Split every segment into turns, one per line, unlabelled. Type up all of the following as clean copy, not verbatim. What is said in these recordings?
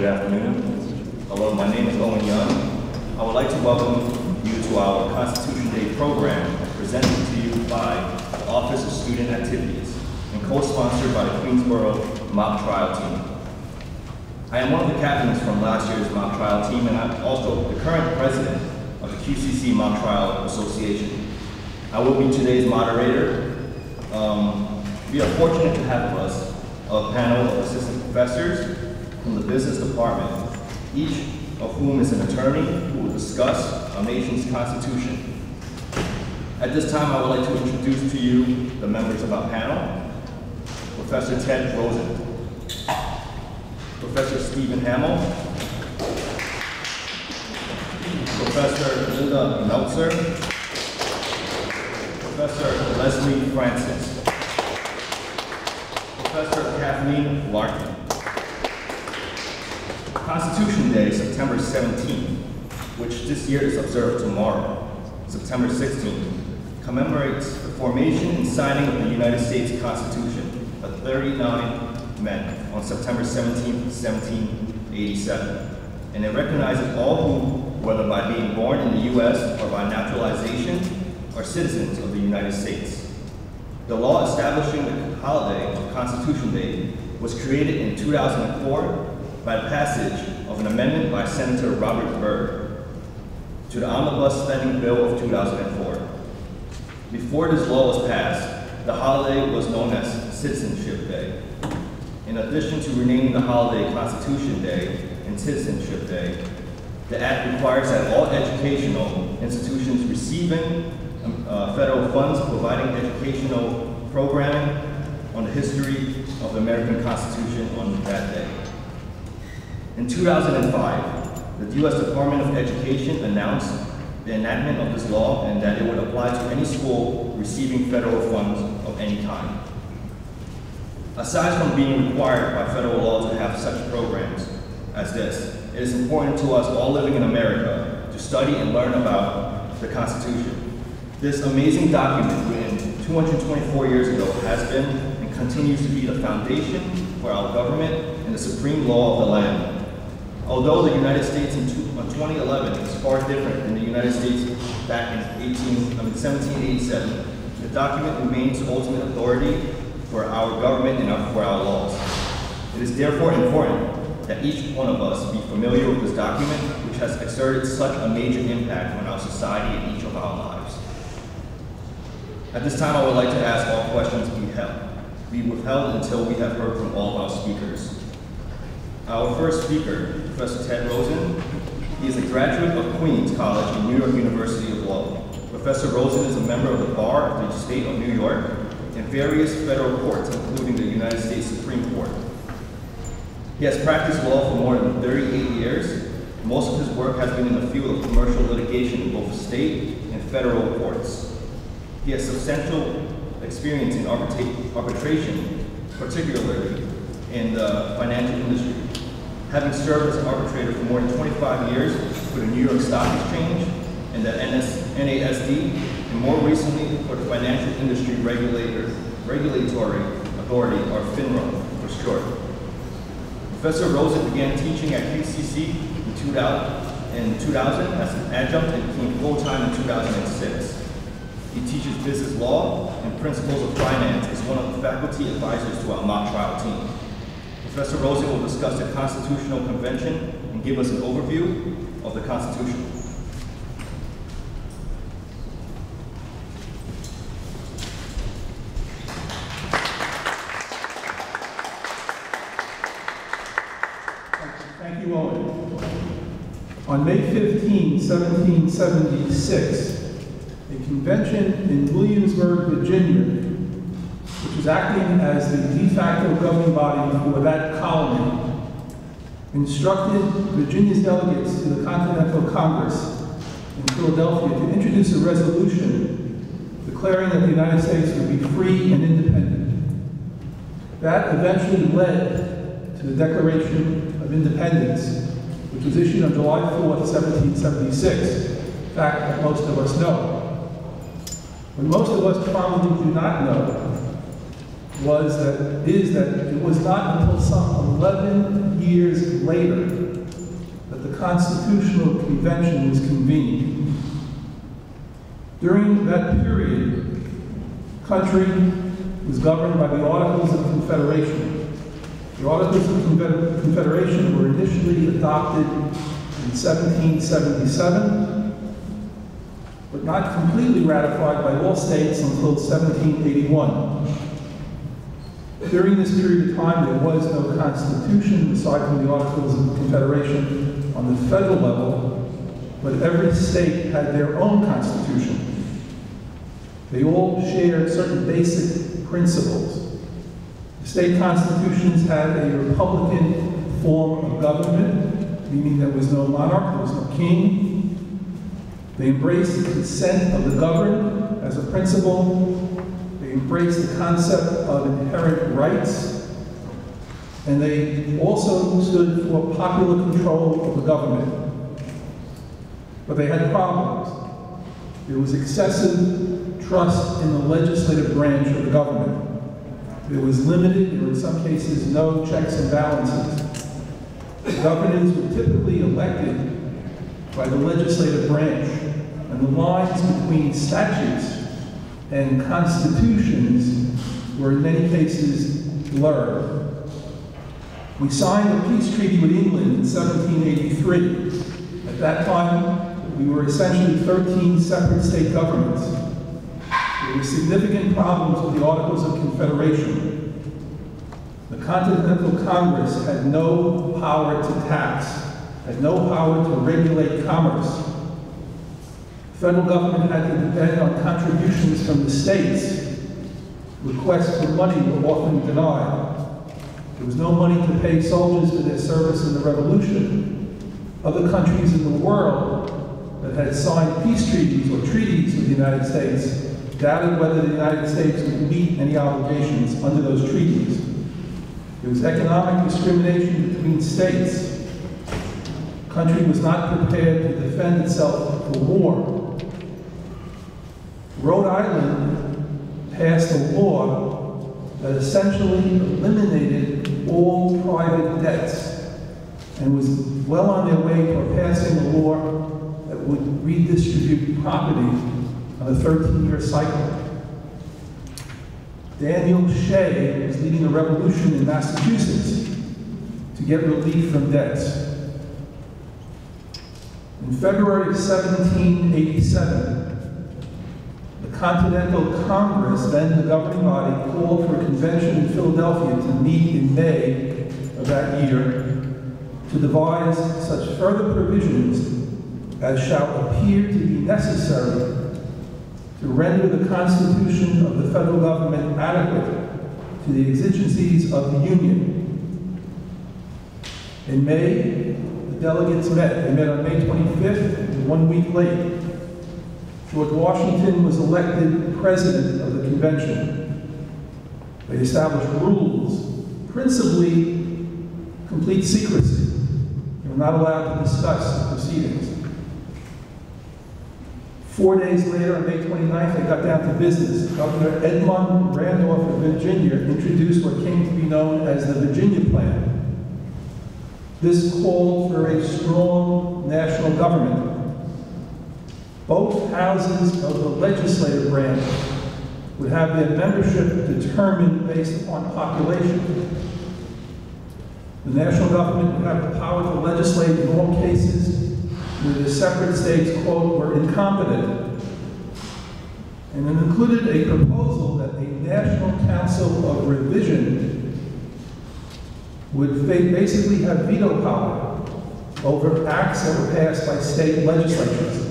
Good afternoon. Hello, my name is Owen Young. I would like to welcome you to our Constitution Day program presented to you by the Office of Student Activities and co-sponsored by the Queensborough Mock Trial Team. I am one of the captains from last year's Mock Trial Team, and I'm also the current president of the QCC Mock Trial Association. I will be today's moderator. We are fortunate to have with us a panel of assistant professors from the business department, each of whom is an attorney who will discuss our nation's Constitution. At this time, I would like to introduce to you the members of our panel: Professor Ted Rosen, Professor Stephen Hammel, Professor Linda Meltzer, Professor Leslie Francis, Professor Kathleen Larkin. Constitution Day, September 17th, which this year is observed tomorrow, September 16th, commemorates the formation and signing of the United States Constitution by 39 men on September 17th, 1787. And it recognizes all who, whether by being born in the U.S. or by naturalization, are citizens of the United States. The law establishing the holiday of Constitution Day was created in 2004 by the passage of an amendment by Senator Robert Byrd to the Omnibus Spending Bill of 2004. Before this law was passed, the holiday was known as Citizenship Day. In addition to renaming the holiday Constitution Day and Citizenship Day, the Act requires that all educational institutions receiving federal funds providing educational programming on the history of the American Constitution on that day. In 2005, the U.S. Department of Education announced the enactment of this law and that it would apply to any school receiving federal funds of any kind. Aside from being required by federal law to have such programs as this, it is important to us all living in America to study and learn about the Constitution. This amazing document written 224 years ago has been and continues to be the foundation for our government and the supreme law of the land. Although the United States in 2011 is far different than the United States back in 1787, the document remains the ultimate authority for our government and for our laws. It is therefore important that each one of us be familiar with this document, which has exerted such a major impact on our society and each of our lives. At this time, I would like to ask all questions be withheld until we have heard from all of our speakers. Our first speaker, Professor Ted Rosen. He is a graduate of Queens College and New York University of Law. Professor Rosen is a member of the Bar of the State of New York and various federal courts, including the United States Supreme Court. He has practiced law for more than 38 years. Most of his work has been in the field of commercial litigation in both state and federal courts. He has substantial experience in arbitration, particularly in the financial industry, having served as an arbitrator for more than 25 years for the New York Stock Exchange and the NASD, and more recently for the Financial Industry Regulatory Authority, or FINRA for short. Professor Rosen began teaching at QCC in 2000 as an adjunct and became full-time in 2006. He teaches business law and principles of finance as one of the faculty advisors to our mock trial team. Professor Rosen will discuss the Constitutional Convention and give us an overview of the Constitution.
Thank you, Owen. On May 15, 1776, a convention in Williamsburg, Virginia, which was acting as the de facto governing body for that colony, instructed Virginia's delegates to the Continental Congress in Philadelphia to introduce a resolution declaring that the United States would be free and independent. That eventually led to the Declaration of Independence, which was issued on July 4th, 1776, a fact that most of us know. What most of us probably do not know is that it was not until some 11 years later that the Constitutional Convention was convened. During that period, the country was governed by the Articles of Confederation. The Articles of Confederation were initially adopted in 1777, but not completely ratified by all states until 1781. During this period of time, there was no constitution aside from the Articles of Confederation on the federal level, but every state had their own constitution. They all shared certain basic principles. The state constitutions had a republican form of government, meaning there was no monarch, there was no king. They embraced the consent of the governed as a principle. They embraced the concept of inherent rights, and they also stood for popular control of the government. But they had problems. There was excessive trust in the legislative branch of the government. There was limited, or in some cases, no checks and balances. The governors were typically elected by the legislative branch, and the lines between statutes and constitutions were in many cases blurred. We signed a peace treaty with England in 1783. At that time, we were essentially 13 separate state governments. There were significant problems with the Articles of Confederation. The Continental Congress had no power to tax, had no power to regulate commerce. The federal government had to depend on contributions from the states. Requests for money were often denied. There was no money to pay soldiers for their service in the Revolution. Other countries in the world that had signed peace treaties or treaties with the United States doubted whether the United States would meet any obligations under those treaties. There was economic discrimination between states. The country was not prepared to defend itself for war. Rhode Island passed a law that essentially eliminated all private debts and was well on their way to passing a law that would redistribute property on a 13-year cycle. Daniel Shea was leading a revolution in Massachusetts to get relief from debts. In February of 1787, the Continental Congress, then the governing body, called for a convention in Philadelphia to meet in May of that year to devise such further provisions as shall appear to be necessary to render the Constitution of the federal government adequate to the exigencies of the Union. In May, the delegates met. They met on May 25th, 1 week late. George Washington was elected president of the convention. They established rules, principally complete secrecy. They were not allowed to discuss the proceedings. 4 days later, on May 29th, they got down to business. Governor Edmund Randolph of Virginia introduced what came to be known as the Virginia Plan. This called for a strong national government. Both houses of the legislative branch would have their membership determined based upon population. The national government would have the power to legislate in all cases where the separate states, quote, were incompetent. And it included a proposal that a National Council of Revision would basically have veto power over acts that were passed by state legislatures.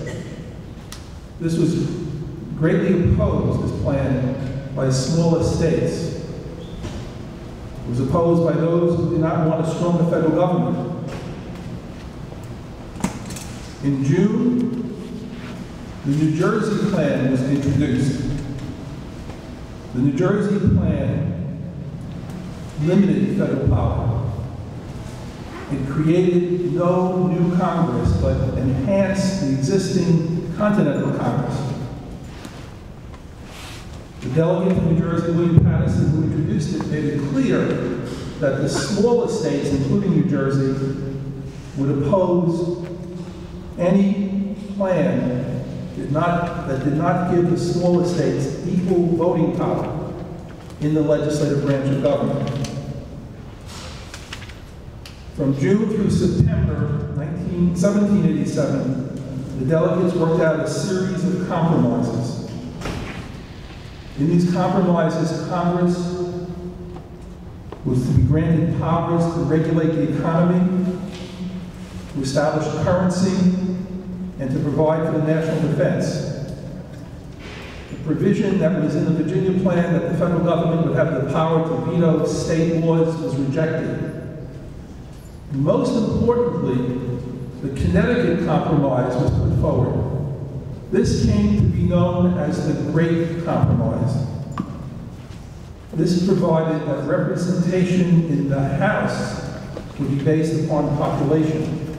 This was greatly opposed, this plan, by smaller states. It was opposed by those who did not want a stronger federal government. In June, the New Jersey Plan was introduced. The New Jersey Plan limited federal power. It created no new Congress, but enhanced the existing Continental Congress. The The delegate from New Jersey, William Patterson, who introduced it, made it clear that the smaller states, including New Jersey, would oppose any plan that did not give the smaller states equal voting power in the legislative branch of government. From June through September 1787, the delegates worked out a series of compromises. In these compromises, Congress was to be granted powers to regulate the economy, to establish a currency, and to provide for the national defense. The provision that was in the Virginia plan that the federal government would have the power to veto state laws was rejected. Most importantly, the Connecticut Compromise was put forward. This came to be known as the Great Compromise. This provided that representation in the House would be based upon population.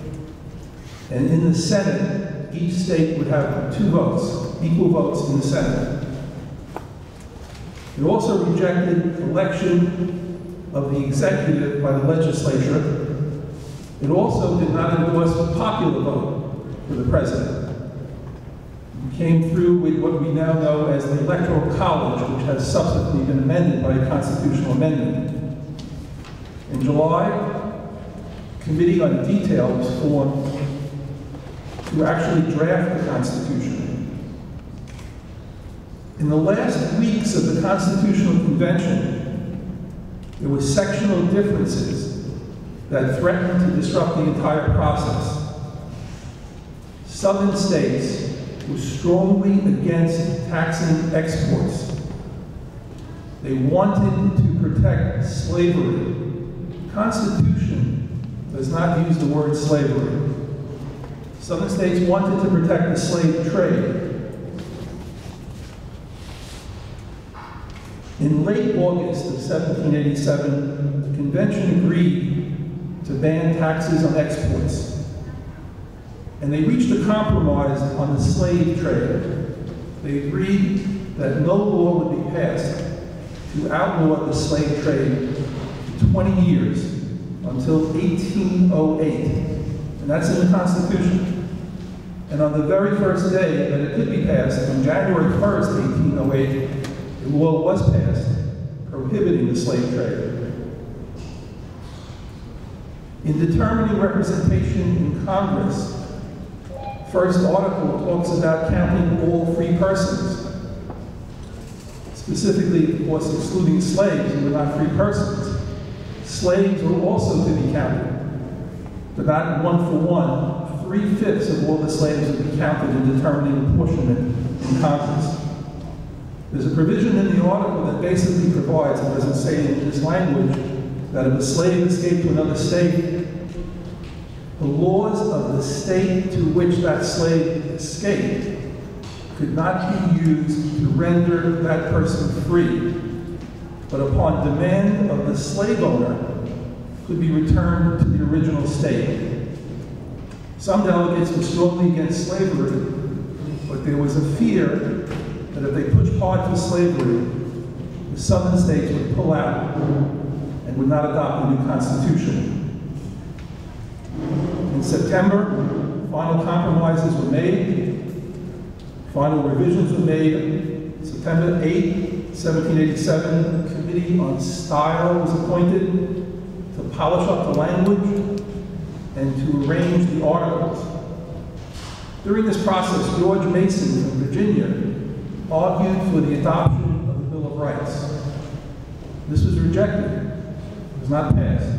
And in the Senate, each state would have 2 votes, equal votes in the Senate. It also rejected election of the executive by the legislature. It also did not endorse a popular vote for the president. It came through with what we now know as the Electoral College, which has subsequently been amended by a constitutional amendment. In July, a committee on detail was formed to actually draft the Constitution. In the last weeks of the Constitutional Convention, there were sectional differences that threatened to disrupt the entire process. Southern states were strongly against taxing exports. They wanted to protect slavery. The Constitution does not use the word slavery. Southern states wanted to protect the slave trade. In late August of 1787, the convention agreed to ban taxes on exports. And they reached a compromise on the slave trade. They agreed that no law would be passed to outlaw the slave trade for 20 years until 1808. And that's in the Constitution. And on the very first day that it could be passed, on January 1st, 1808, the law was passed prohibiting the slave trade. In determining representation in Congress, first article talks about counting all free persons. Specifically, of course, excluding slaves who were not free persons. Slaves were also to be counted, but not 1-for-1. 3/5 of all the slaves would be counted in determining apportionment in Congress. There's a provision in the article that basically provides, it doesn't say it in this language, that if a slave escaped to another state, the laws of the state to which that slave escaped could not be used to render that person free, but upon demand of the slave owner, could be returned to the original state. Some delegates were strongly against slavery, but there was a fear that if they pushed hard for slavery, the southern states would pull out and would not adopt the new Constitution. In September, final compromises were made, final revisions were made. September 8, 1787, a committee on style was appointed to polish up the language and to arrange the articles. During this process, George Mason from Virginia argued for the adoption of the Bill of Rights. This was rejected. It was not passed.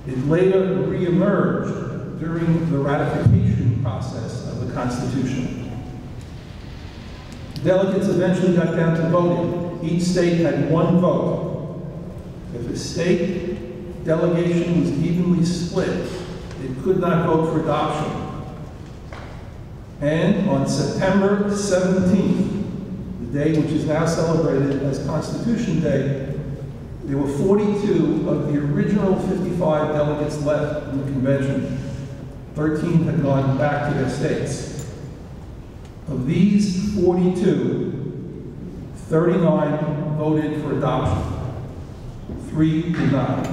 It later re-emerged during the ratification process of the Constitution. Delegates eventually got down to voting. Each state had 1 vote. If a state delegation was evenly split, it could not vote for adoption. And on September 17th, the day which is now celebrated as Constitution Day, there were 42 of the original 55 delegates left in the convention. 13 had gone back to their states. Of these 42, 39 voted for adoption. 3 did not.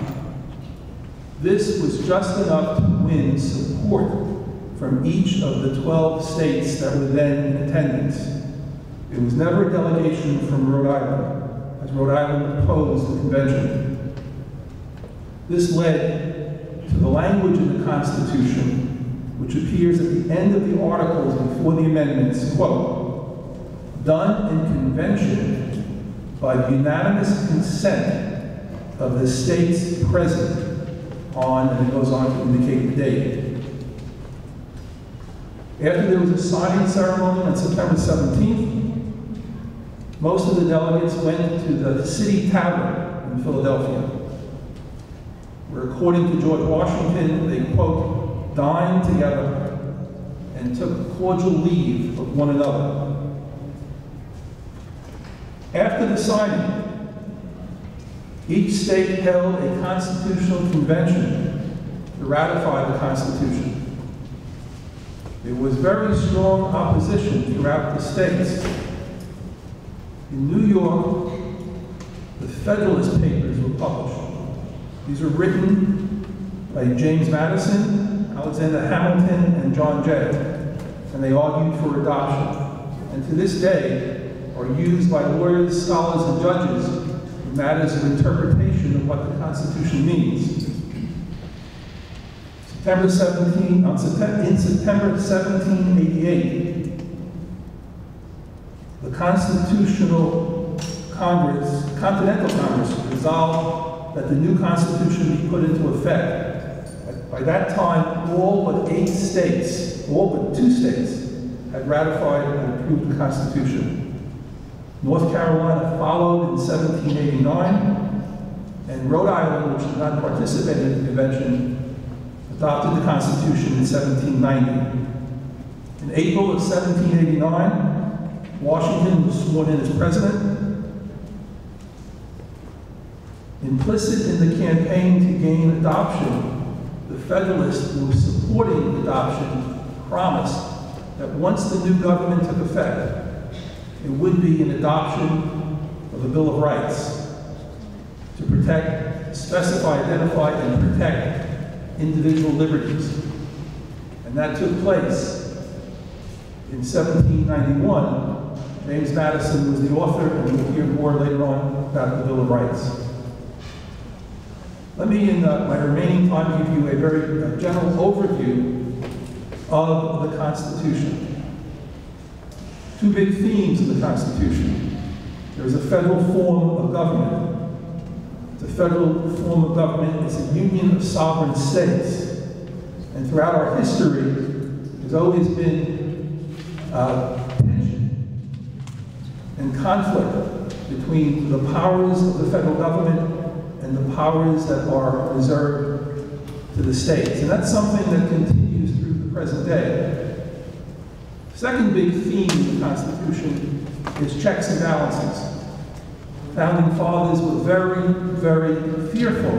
This was just enough to win support from each of the 12 states that were then in attendance. It was never a delegation from Rhode Island, as Rhode Island opposed the convention. This led to the language in the Constitution, which appears at the end of the articles before the amendments, quote, "done in convention by the unanimous consent of the states present on," and it goes on to indicate the date. After there was a signing ceremony on September 17th, most of the delegates went to the City Tavern in Philadelphia, where, according to George Washington, they, quote, "dined together and took cordial leave of one another." After the signing, each state held a constitutional convention to ratify the Constitution. There was very strong opposition throughout the states. In New York, the Federalist Papers were published. These were written by James Madison, Alexander Hamilton, and John Jay, and they argued for adoption, and to this day are used by lawyers, scholars, and judges in matters of interpretation of what the Constitution means. In September 1788, the Constitutional Congress, Continental Congress, resolved that the new Constitution be put into effect. By that time, all but 8 states, all but 2 states, had ratified and approved the Constitution. North Carolina followed in 1789, and Rhode Island, which did not participate in the convention, adopted the Constitution in 1790. In April of 1789, Washington was sworn in as president. Implicit in the campaign to gain adoption, the Federalists who were supporting adoption promised that once the new government took effect, it would be an adoption of the Bill of Rights to protect, specify, identify, and protect individual liberties. And that took place in 1791. James Madison was the author, and we'll hear more later on about the Bill of Rights. Let me, in my remaining time, give you a very general overview of the Constitution. 2 big themes of the Constitution. There is a federal form of government. The federal form of government is a union of sovereign states. And throughout our history, there's always been tension and conflict between the powers of the federal government and the powers that are reserved to the states. And that's something that continues through the present day. Second big theme of the Constitution is checks and balances. Founding fathers were very, very fearful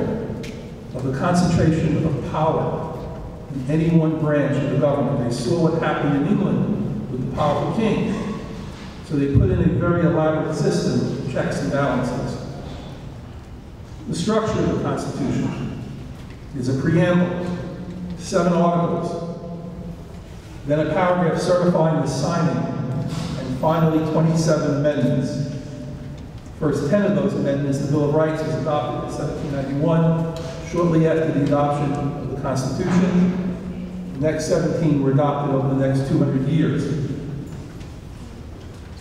of the concentration of power in any one branch of the government. They saw what happened in England with the powerful king. So they put in a very elaborate system of checks and balances. The structure of the Constitution is a preamble, 7 articles, then a paragraph certifying the signing, and finally 27 amendments. First 10 of those amendments, the Bill of Rights, was adopted in 1791, shortly after the adoption of the Constitution. The next 17 were adopted over the next 200 years.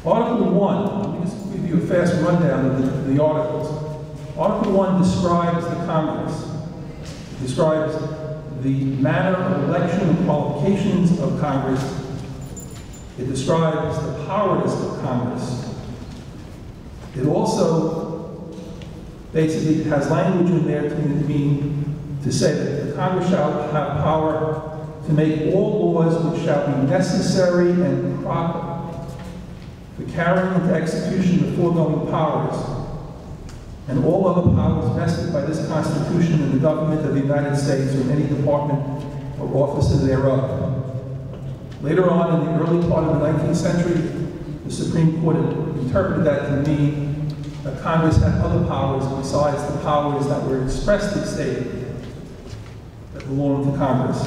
Article 1, let me just give you a fast rundown of the articles. Article 1 describes the Congress. It describes the manner of election and qualifications of Congress. It describes the powers of Congress. It also basically has language in there to say that the Congress shall have power to make all laws which shall be necessary and proper for carrying into execution the foregoing powers, and all other powers vested by this Constitution in the government of the United States or any department or officer thereof. Later on, in the early part of the 19th century, the the Supreme Court interpreted that to mean that Congress had other powers besides the powers that were expressly stated that belonged to Congress.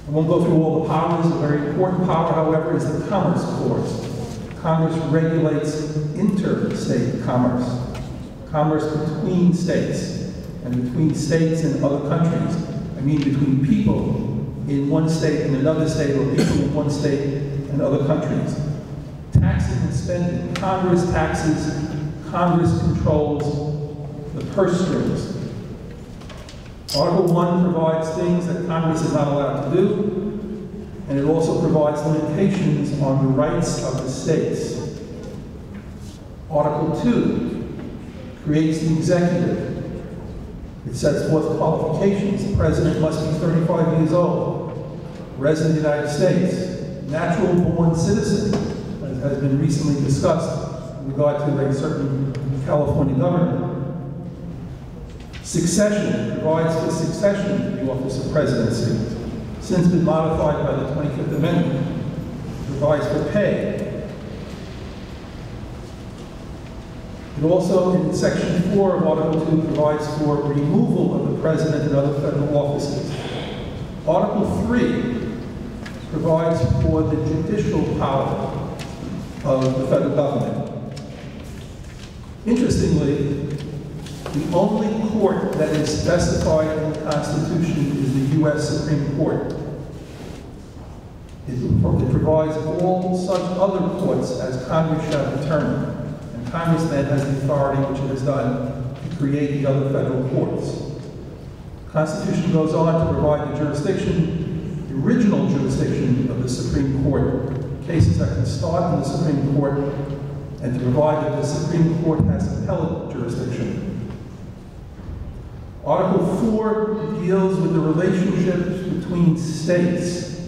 I won't go through all the powers. A very important power, however, is the Commerce Clause. Congress regulates interstate commerce, commerce between states, and between states and other countries. I mean between people in one state and another state, or people in one state and other countries. Taxing and spending. Congress taxes, Congress controls the purse strings. Article 1 provides things that Congress is not allowed to do, and it also provides limitations on the rights of the states. Article 2 creates the executive. It sets forth qualifications. The president must be 35 years old, resident of the United States, natural-born citizen, as has been recently discussed in regard to a certain California governor. Succession provides for succession to the office of presidency, since been modified by the 25th Amendment. Provides for pay. It also, in Section 4 of Article 2, provides for removal of the President and other federal offices. Article 3 provides for the judicial power of the federal government. Interestingly, the only court that is specified in the Constitution is the U.S. Supreme Court. It provides all such other courts as Congress shall determine. Congress then has the authority, which it has done, to create the other federal courts. The Constitution goes on to provide the jurisdiction, the original jurisdiction of the Supreme Court, cases that can start in the Supreme Court, and to provide that the Supreme Court has appellate jurisdiction. Article 4 deals with the relationships between states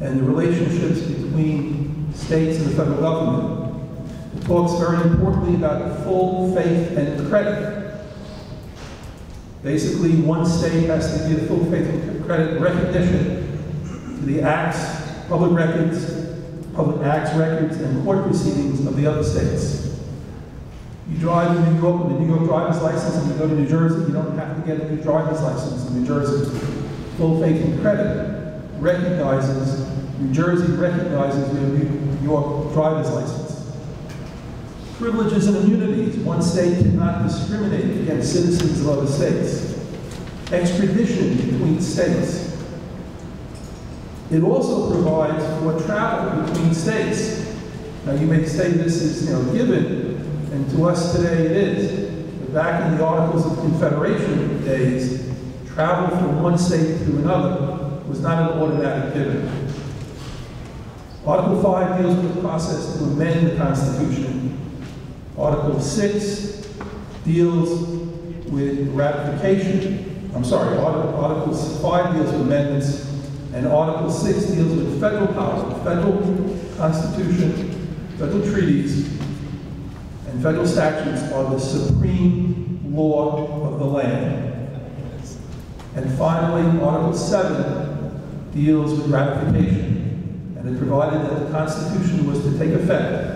and the relationships between states and the federal government. It talks very importantly about full faith and credit. Basically, one state has to give full faith and credit recognition to the acts, public acts, records, and court proceedings of the other states. You drive in New York with a New York driver's license, and you go to New Jersey, you don't have to get a new driver's license in New Jersey. Full faith and credit recognizes, New Jersey recognizes your New York driver's license. Privileges and immunities. One state cannot discriminate against citizens of other states. Extradition between states. It also provides for travel between states. Now you may say this is given, and to us today it is. But back in the Articles of Confederation days, travel from one state to another was not an automatic given. Article 5 deals with the process to amend the Constitution. Article 6 deals with ratification. Article 5 deals with amendments, and Article 6 deals with federal power. The federal Constitution, federal treaties, and federal statutes are the supreme law of the land. And finally, Article 7 deals with ratification, and it provided that the Constitution was to take effect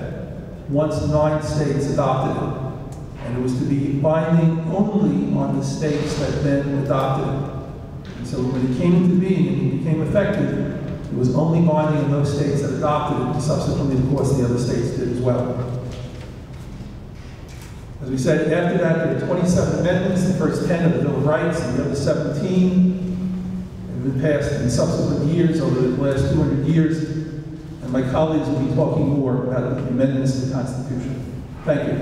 once 9 states adopted it, and it was to be binding only on the states that then adopted it. And so when it came into being and it became effective, it was only binding on those states that adopted it, and subsequently, of course, the other states did as well. As we said, after that, there are 27 amendments. The first 10 of the Bill of Rights, and the other 17 have been passed in subsequent years over the last 200 years. And my colleagues will be talking more about the amendments to the Constitution. Thank you.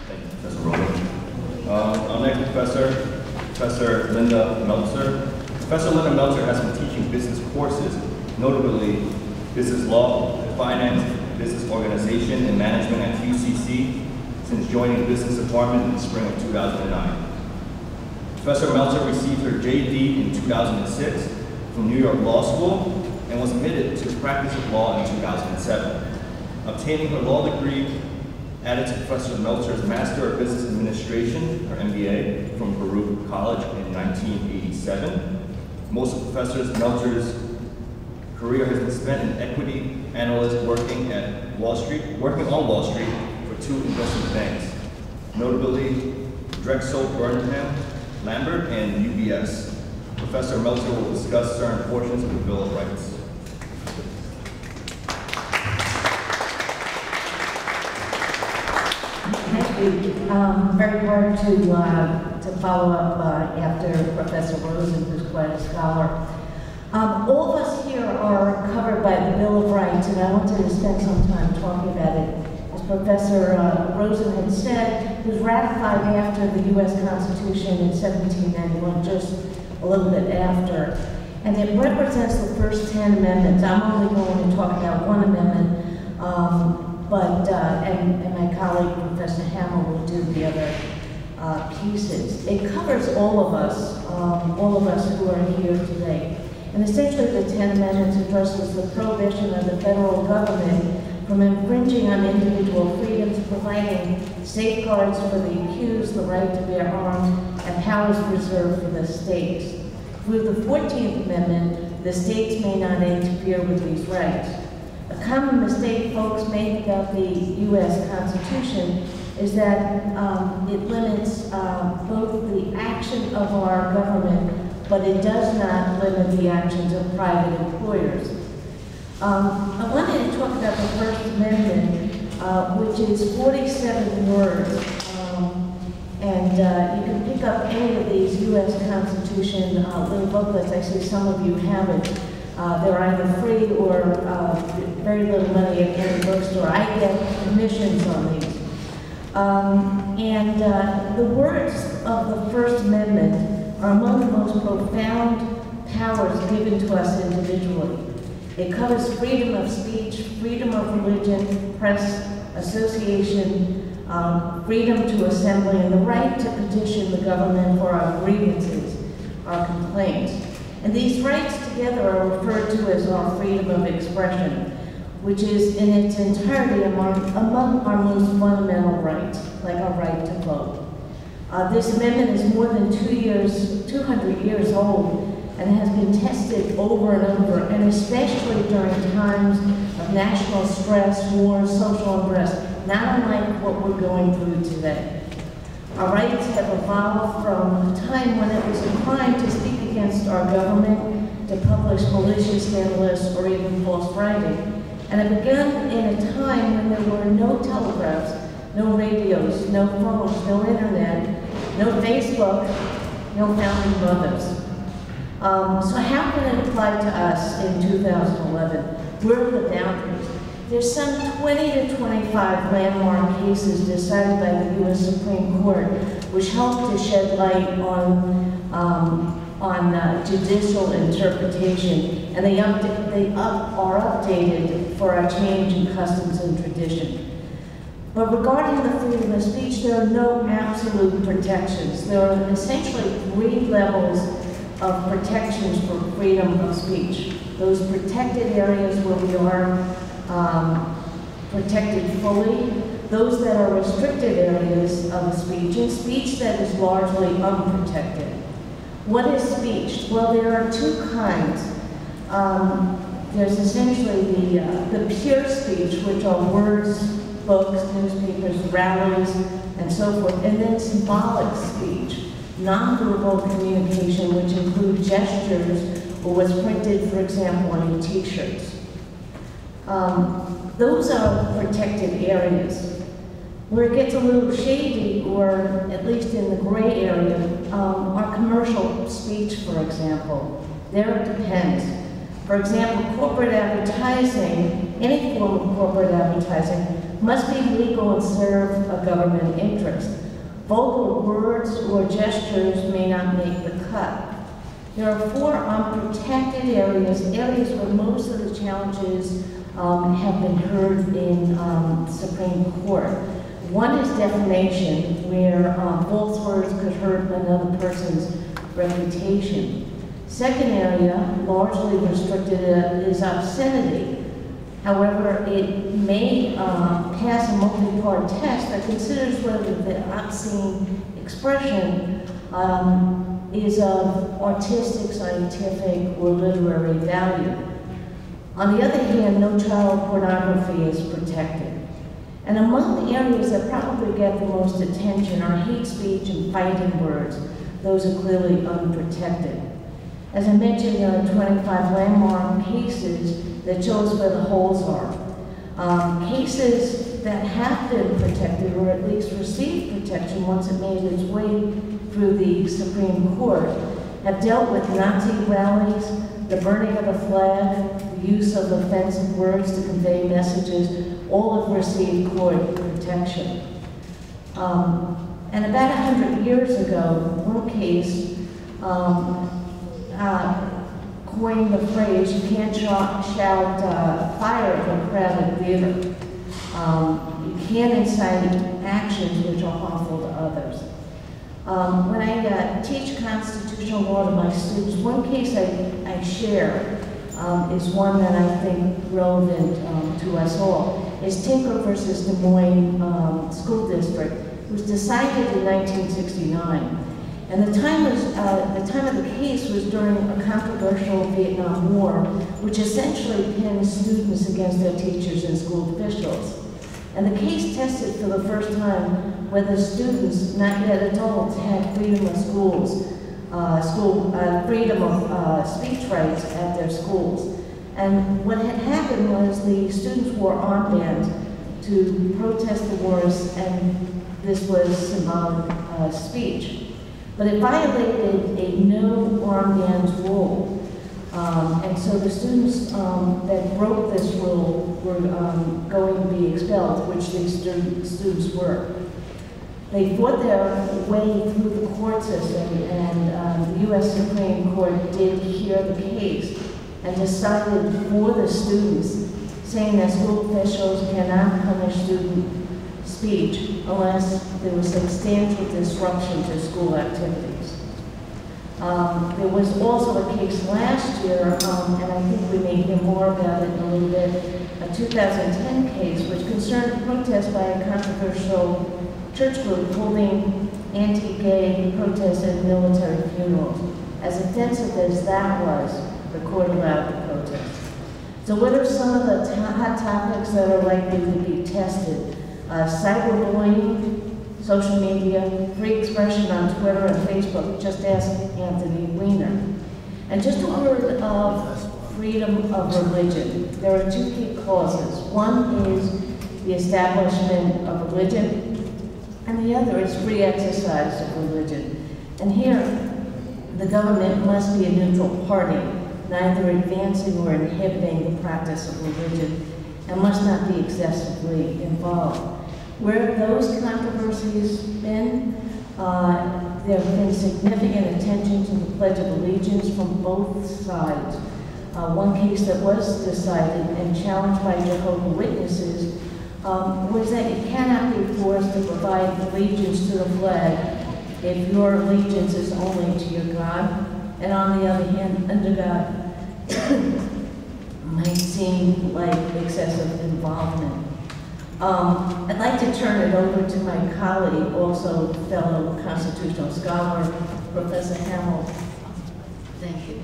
Thank you, Professor Rosen. Our next professor, Professor Linda Meltzer. Professor Linda Meltzer has been teaching business courses, notably business law, finance, business organization, and management at UCC since joining the business department in the spring of 2009. Professor Meltzer received her JD in 2006 from New York Law School and was admitted to the practice of law in 2007. Obtaining her law degree added to Professor Meltzer's Master of Business Administration, or MBA, from Baruch College in 1987. Most of Professor Meltzer's career has been spent in equity analyst working on Wall Street for 2 investment banks, notably Drexel Burnham Lambert and UBS. Professor Meltzer will discuss certain portions of the Bill of Rights.
Thank you. Very hard to follow up after Professor Rosen, who's quite a scholar. All of us here are covered by the Bill of Rights, and I wanted to spend some time talking about it. As Professor Rosen had said, it was ratified after the U.S. Constitution in 1791, just a little bit after. And it represents the first 10 amendments. I'm only going to talk about one amendment, and my colleague, Professor Hammel, will do the other pieces. It covers all of us who are here today. And essentially the 10 amendments addresses the prohibition of the federal government from infringing on individual freedoms, providing safeguards for the accused, the right to bear arms, and powers reserved for the states. Through the 14th Amendment, the states may not interfere with these rights. A common mistake folks make about the U.S. Constitution is that it limits both the action of our government, but it does not limit the actions of private employers. I wanted to talk about the First Amendment, which is 47 words, and you can pick up any of these U.S. Constitution little booklets. I see some of you have it. They're either free or very little money at any bookstore. I get commissions on these. The words of the First Amendment are among the most profound powers given to us individually. It covers freedom of speech, freedom of religion, press, association, freedom to assembly, and the right to petition the government for our grievances, our complaints. And these rights together are referred to as our freedom of expression, which is in its entirety among our most fundamental rights, like our right to vote. This amendment is more than 200 years old, and has been tested over and over, and especially during times of national stress, war, social unrest, not unlike what we're going through today. Our rights have evolved from a time when it was a crime to speak against our government, to publish malicious, scandalous, or even false writing. And it began in a time when there were no telegraphs, no radios, no phones, no internet, no Facebook, no founding mothers. So how can it apply to us in 2011? Where are the boundaries? There's some 20 to 25 landmark cases decided by the U.S. Supreme Court, which help to shed light on judicial interpretation, and they are updated for our change in customs and tradition. But regarding the freedom of speech, there are no absolute protections. There are essentially 3 levels of protections for freedom of speech. Those protected areas where we are protected fully, those that are restricted areas of speech, and speech that is largely unprotected. What is speech? Well, there are 2 kinds. There's essentially the pure speech, which are words, books, newspapers, rallies, and so forth, and then symbolic speech, nonverbal communication, which include gestures or what's printed, for example, on your t-shirts. Those are protected areas. Where it gets a little shady, or at least in the gray area, are commercial speech, for example. There it depends. For example, corporate advertising, any form of corporate advertising, must be legal and serve a government interest. Vulgar words or gestures may not make the cut. There are 4 unprotected areas where most of the challenges have been heard in Supreme Court. One is defamation, where false words could hurt another person's reputation. Second area, largely restricted, is obscenity. However, it may pass a multi-part test that considers whether the obscene expression is of artistic, scientific, or literary value. On the other hand, no child pornography is protected. And among the areas that probably get the most attention are hate speech and fighting words. Those are clearly unprotected. As I mentioned, there are 25 landmark cases that show us where the holes are. Cases that have been protected, or at least received protection once it made its way through the Supreme Court, have dealt with Nazi rallies, the burning of the flag, the use of offensive words to convey messages. All have received court protection. And about 100 years ago, one case coined the phrase, "You can't shout fire in a crowded theater." You can't incite actions which are harmful to others. When I teach constitutional law to my students, one case I share is one that I think relevant to us all. Is Tinker versus Des Moines School District. It was decided in 1969. And the time of the case was during a controversial Vietnam War, which essentially pinned students against their teachers and school officials. And the case tested for the first time whether students, not yet adults, had freedom of freedom of speech rights at their schools. And what had happened was the students wore armbands to protest the wars, and this was symbolic speech. But it violated a no armbands rule. And so the students that broke this rule were going to be expelled, which these students were. They fought their way through the court system, and the U.S. Supreme Court did hear the case and decided for the students, saying that school officials cannot punish student speech unless there was substantial disruption to school activities. There was also a case last year, and I think we may hear more about it in a little bit, a 2010 case which concerned a protest by a controversial church group holding anti-gay protests at military funerals. As offensive as that was, the court allowed the protest. So what are some of the hot topics that are likely to be tested? Cyberbullying, social media, free expression on Twitter and Facebook. Just ask Anthony Weiner. And just a word of freedom of religion. There are two key clauses. One is the establishment of religion, and the other is free exercise of religion. And here, the government must be a neutral party, neither advancing or inhibiting the practice of religion, and must not be excessively involved. Where have those controversies been? There have been significant attention to the Pledge of Allegiance from both sides. One case that was decided and challenged by Jehovah's Witnesses was that you cannot be forced to provide allegiance to the flag if your allegiance is only to your God, and on the other hand, under God, might seem like excessive involvement. I'd like to turn it over to my colleague, also fellow constitutional scholar, Professor Hammel. Thank you.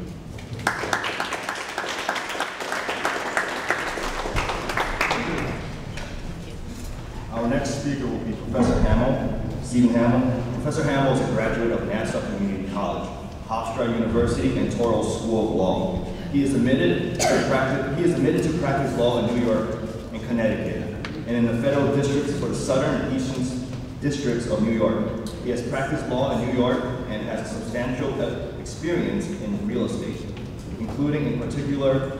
Our next speaker will be Professor Hammel, Stephen Hammel. Professor Hammel is a graduate of Nassau Community College, Hofstra University, and Touro School of Law. He is admitted to practice law in New York and Connecticut, and in the federal districts for the southern and eastern districts of New York. He has practiced law in New York and has a substantial experience in real estate, including in particular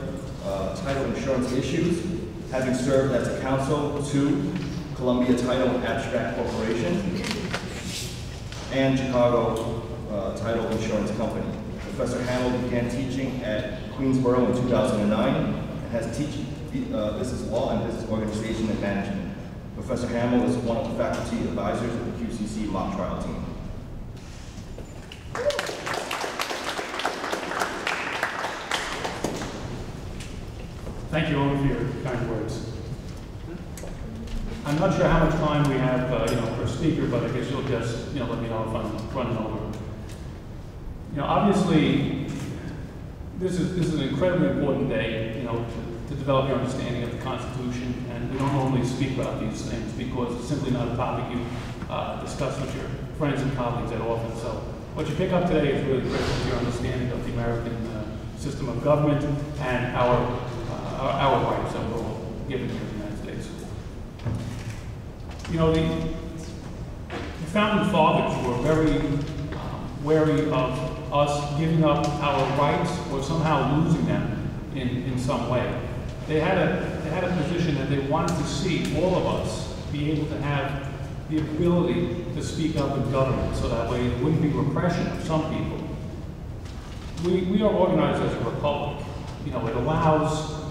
title insurance issues, having served as a counsel to Columbia Title and Abstract Corporation and Chicago Title Insurance Company. Professor Hammel began teaching at Queensborough in 2009 and has business law and business organization and management. Professor Hammel is one of the faculty advisors of the QCC mock trial team.
Thank you all for your kind words. I'm not sure how much time we have, per speaker, but I guess you'll just, let me know if I'm running over. You know, obviously, this is an incredibly important day, you know, to develop your understanding of the Constitution, and we don't normally speak about these things because it's simply not a topic you discuss with your friends and colleagues that often. So what you pick up today is really critical to your understanding of the American system of government and our rights that we're all given here in the United States. You know, the founding fathers were very wary of us giving up our rights or somehow losing them in some way. They had a position that they wanted to see all of us be able to have the ability to speak up in government, so that way there wouldn't be repression of some people. We are organized as a republic. You know, it allows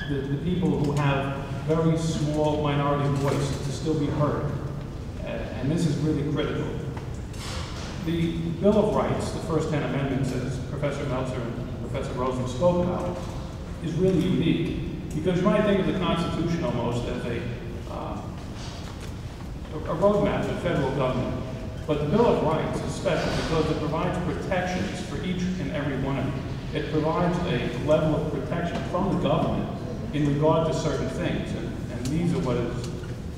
the people who have very small minority voice to still be heard, and this is really critical. The Bill of Rights, the first 10 amendments, as Professor Meltzer and Professor Rosen spoke about, is really unique, because you might think of the Constitution almost as a roadmap to federal government. But the Bill of Rights is special because it provides protections for each and every one of you. It provides a level of protection from the government in regard to certain things, and these are what is,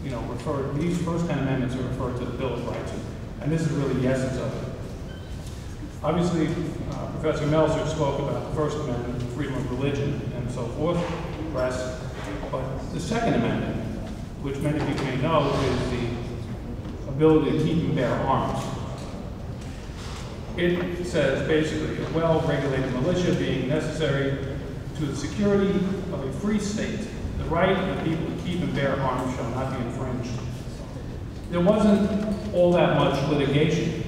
you know, these first 10 amendments are referred to the Bill of Rights, and this is really the essence of it. Obviously, Professor Meltzer spoke about the First Amendment, freedom of religion, and so forth, press. But the Second Amendment, which many people may know, is the ability to keep and bear arms. It says basically a well-regulated militia being necessary to the security of a free state. The right of the people to keep and bear arms shall not be infringed. There wasn't all that much litigation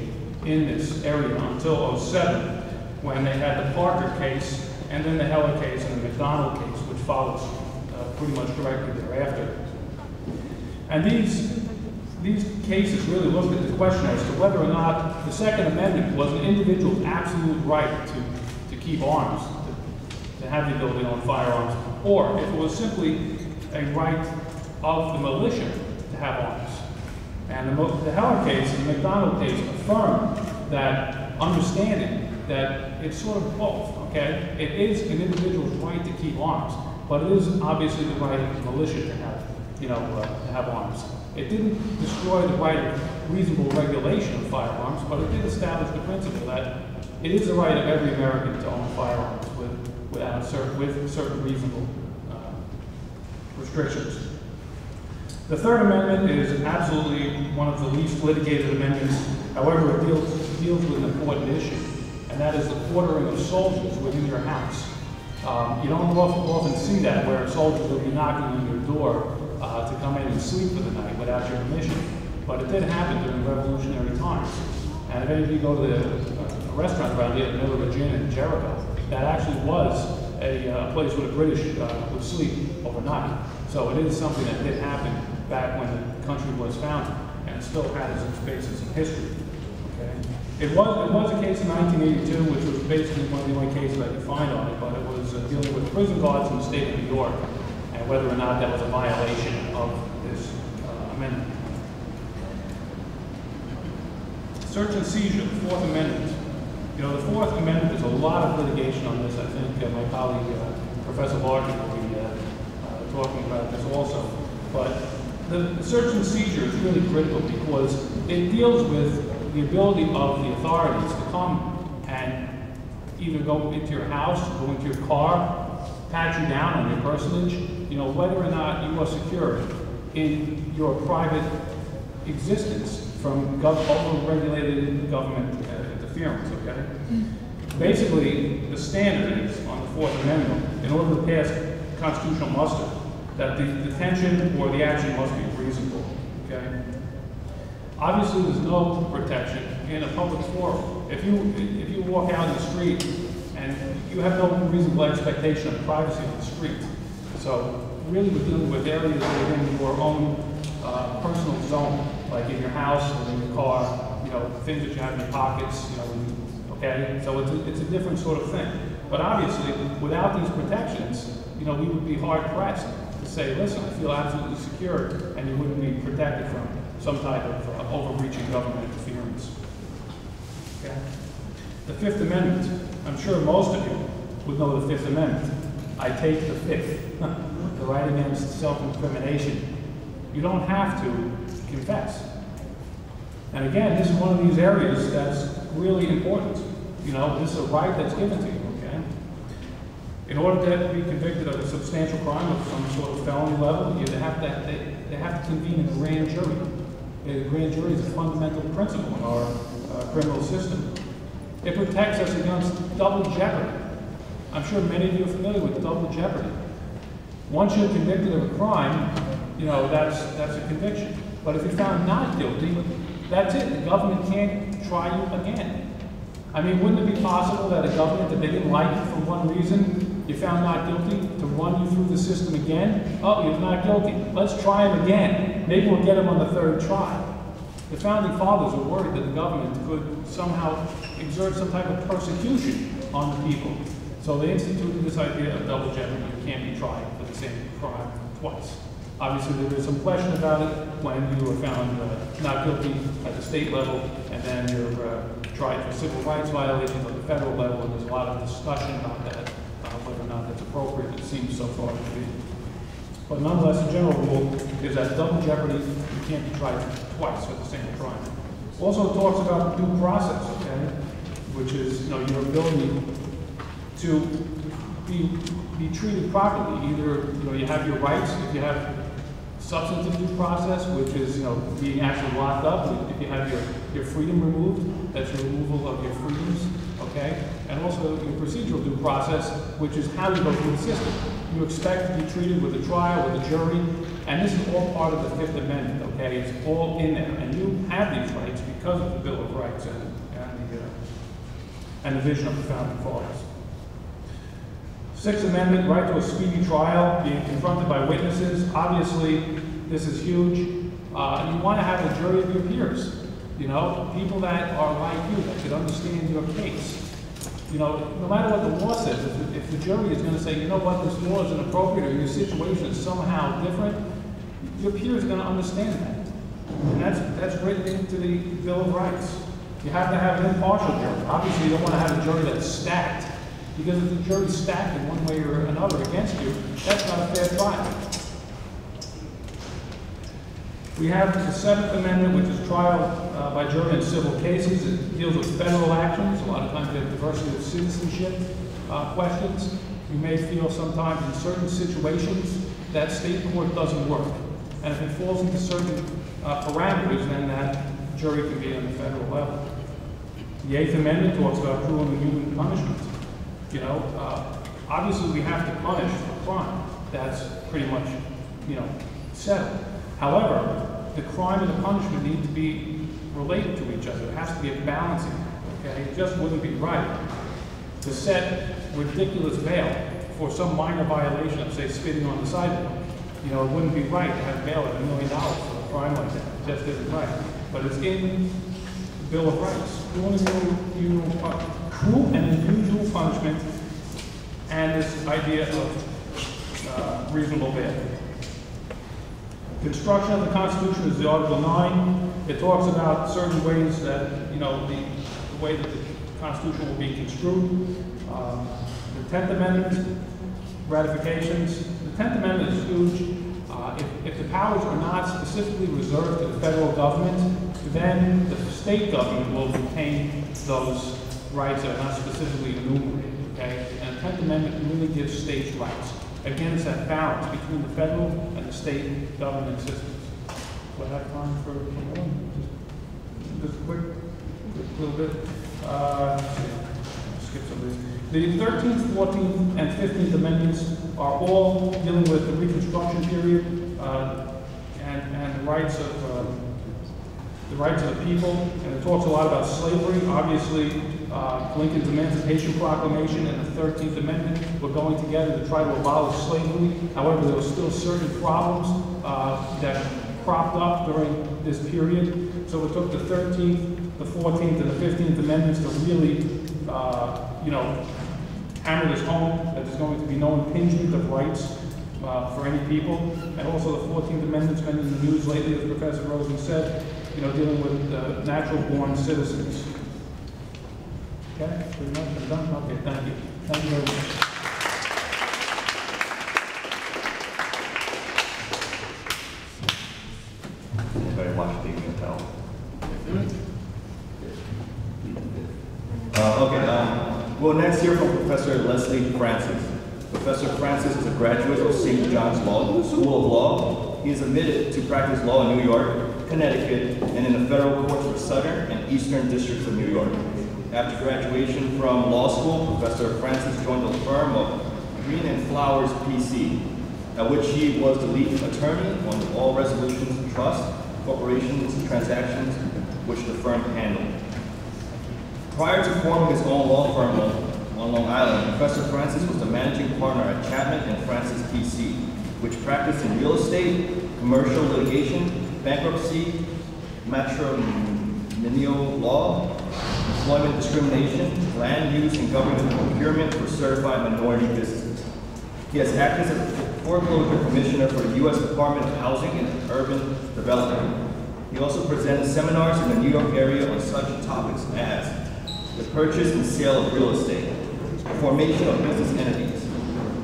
in this area until 2007, when they had the Parker case, and then the Heller case and the McDonald case, which follows pretty much directly thereafter. And these cases really looked at the question as to whether or not the Second Amendment was an individual's absolute right to keep arms, to have the ability to own firearms, or if it was simply a right of the militia to have arms. And the Heller case and the McDonald case affirmed that understanding that it's sort of both, okay? It is an individual's right to keep arms, but it is obviously the right of the militia to have, to have arms. It didn't destroy the right of reasonable regulation of firearms, but it did establish the principle that it is the right of every American to own firearms with certain reasonable restrictions. The Third Amendment is absolutely one of the least litigated amendments. However, it deals with an important issue, and that is the quartering of soldiers within your house. You don't often see that, where soldiers will be knocking on your door to come in and sleep for the night without your permission. But it did happen during revolutionary times. And if any of you go to a restaurant around here, the Middle of Gin in Jericho, that actually was a place where the British would sleep overnight. So it is something that did happen back when the country was founded, and it still has its basis in history. Okay? It was a case in 1982, which was basically one of the only cases I could find on it, but it was dealing with prison guards in the state of New York, and whether or not that was a violation of this amendment. Search and seizure, the Fourth Amendment. You know, the Fourth Amendment, there's a lot of litigation on this. I think my colleague, Professor Larkin, will be talking about this also. But the search and seizure is really critical because it deals with the ability of the authorities to come and either go into your house, go into your car, pat you down on your personage, you know, whether or not you are secure in your private existence from over-regulated government interference, okay? Basically, the standard is on the Fourth Amendment, in order to pass constitutional muster, that the detention or the action must be reasonable, okay? Obviously, there's no protection in a public forum. If you walk out in the street and you have no reasonable expectation of privacy on the street, so really we're dealing with areas within your own personal zone, like in your house or in your car, you know, things that you have in your pockets, you know, okay? So it's a different sort of thing. But obviously, without these protections, you know, we would be hard-pressed to say, listen, I feel absolutely secure, and you wouldn't be protected from some type of overreaching government interference. Okay? The Fifth Amendment, I'm sure most of you would know the Fifth Amendment. I take the Fifth, the right against self-incrimination. You don't have to confess. And again, this is one of these areas that's really important. You know, this is a right that's given to you, okay? In order to be convicted of a substantial crime of some sort of felony level, they have to convene a grand jury. A grand jury is a fundamental principle in our criminal system. It protects us against double jeopardy. I'm sure many of you are familiar with double jeopardy. Once you're convicted of a crime, you know, that's a conviction. But if you're found not guilty, that's it. The government can't try you again. I mean, wouldn't it be possible that a government, if they didn't like you for one reason, you found not guilty, to run you through the system again? Oh, you're not guilty. Let's try him again. Maybe we'll get him on the third try. The founding fathers were worried that the government could somehow exert some type of persecution on the people. So they instituted this idea of double jeopardy. You can't be tried for the same crime twice. Obviously, there is some question about it when you are found not guilty at the state level, and then you're tried for civil rights violations at the federal level, and there's a lot of discussion about that, whether or not that's appropriate. It seems so far to be. But nonetheless, the general rule is that double jeopardy, you can't be tried twice for the same crime. Also, it talks about due process, okay, which is, you know, your ability to be treated properly. Either, you know, you have your rights, if you have substantive due process, which is, you know, being actually locked up. If you have your freedom removed, that's your removal of your freedoms, okay? And also your procedural due process, which is how you go through the system. You expect to be treated with a trial, with a jury, and this is all part of the Fifth Amendment, okay? It's all in there, and you have these rights because of the Bill of Rights and the vision of the founding fathers. Sixth Amendment, right to a speedy trial, being confronted by witnesses. Obviously, this is huge. You want to have a jury of your peers, you know, people that are like you, that could understand your case. You know, no matter what the law says, if the jury is going to say, you know what, this law is inappropriate, or your situation is somehow different, your peer is going to understand that. And that's written into the Bill of Rights. You have to have an impartial jury. Obviously, you don't want to have a jury that's stacked. Because if the jury's stacked in one way or another against you, that's not a fair trial. We have the Seventh Amendment, which is trial by jury in civil cases. It deals with federal actions. A lot of times we have diversity of citizenship questions. You may feel sometimes in certain situations that state court doesn't work. And if it falls into certain parameters, then that jury can be on the federal level. The Eighth Amendment talks about cruel and inhuman punishment. You know, obviously we have to punish for crime. That's pretty much, you know, settled. However, the crime and the punishment need to be related to each other. It has to be a balancing act, okay? It just wouldn't be right to set ridiculous bail for some minor violation of, say, spitting on the sidewalk. You know, it wouldn't be right to have bail at $1 million for a crime like that. It just isn't right. But it's in the Bill of Rights. Cruel and unusual punishment, and this idea of reasonable bail. Construction of the Constitution is the Article 9. It talks about certain ways that, you know, the way that the Constitution will be construed. The 10th Amendment, ratifications. The 10th Amendment is huge. If the powers are not specifically reserved to the federal government, then the state government will retain those rights that are not specifically enumerated, okay? And the 10th Amendment really gives states rights. Again, it's that balance between the federal and the state government systems. Do I have time for one? Just a quick little bit. Skip some of these. The 13th, 14th, and 15th Amendments are all dealing with the Reconstruction period and the rights of the people. And it talks a lot about slavery. Obviously, Lincoln's Emancipation Proclamation and the 13th Amendment were going together to try to abolish slavery. However, there were still certain problems that cropped up during this period. So it took the 13th, the 14th, and the 15th Amendments to really, you know, hammer this home, that there's going to be no impingement of rights for any people. And also the 14th Amendment's been in the news lately, as Professor Rosen said, you know, dealing with natural-born citizens. Okay, pretty much I'm done? Okay, thank you. Thank you very much.
Anybody watch Baby Hotel? We'll next hear from Professor Leslie Francis. Professor Francis is a graduate of St. John's School of Law. He is admitted to practice law in New York, Connecticut, and in the federal courts for Southern and Eastern Districts of New York. After graduation from law school, Professor Francis joined the firm of Green and Flowers PC, at which he was the lead attorney on all resolutions, trusts, corporations, transactions, which the firm handled. Prior to forming his own law firm on Long Island, Professor Francis was the managing partner at Chapman and Francis PC, which practiced in real estate, commercial litigation, bankruptcy, matrimonial law, employment discrimination, land use, and government procurement for certified minority businesses. He has acted as a foreclosure commissioner for the U.S. Department of Housing and Urban Development. He also presented seminars in the New York area on such topics as the purchase and sale of real estate, the formation of business entities.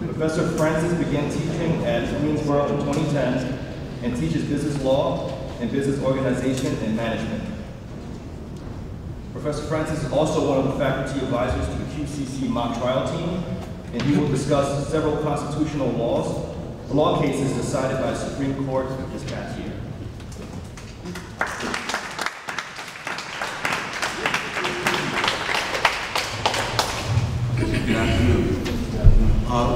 Professor Francis began teaching at Queensborough in 2010 and teaches business law and business organization and management. Professor Francis is also one of the faculty advisors to the QCC mock trial team, and he will discuss several constitutional law cases decided by the Supreme Court this past year.
Good afternoon.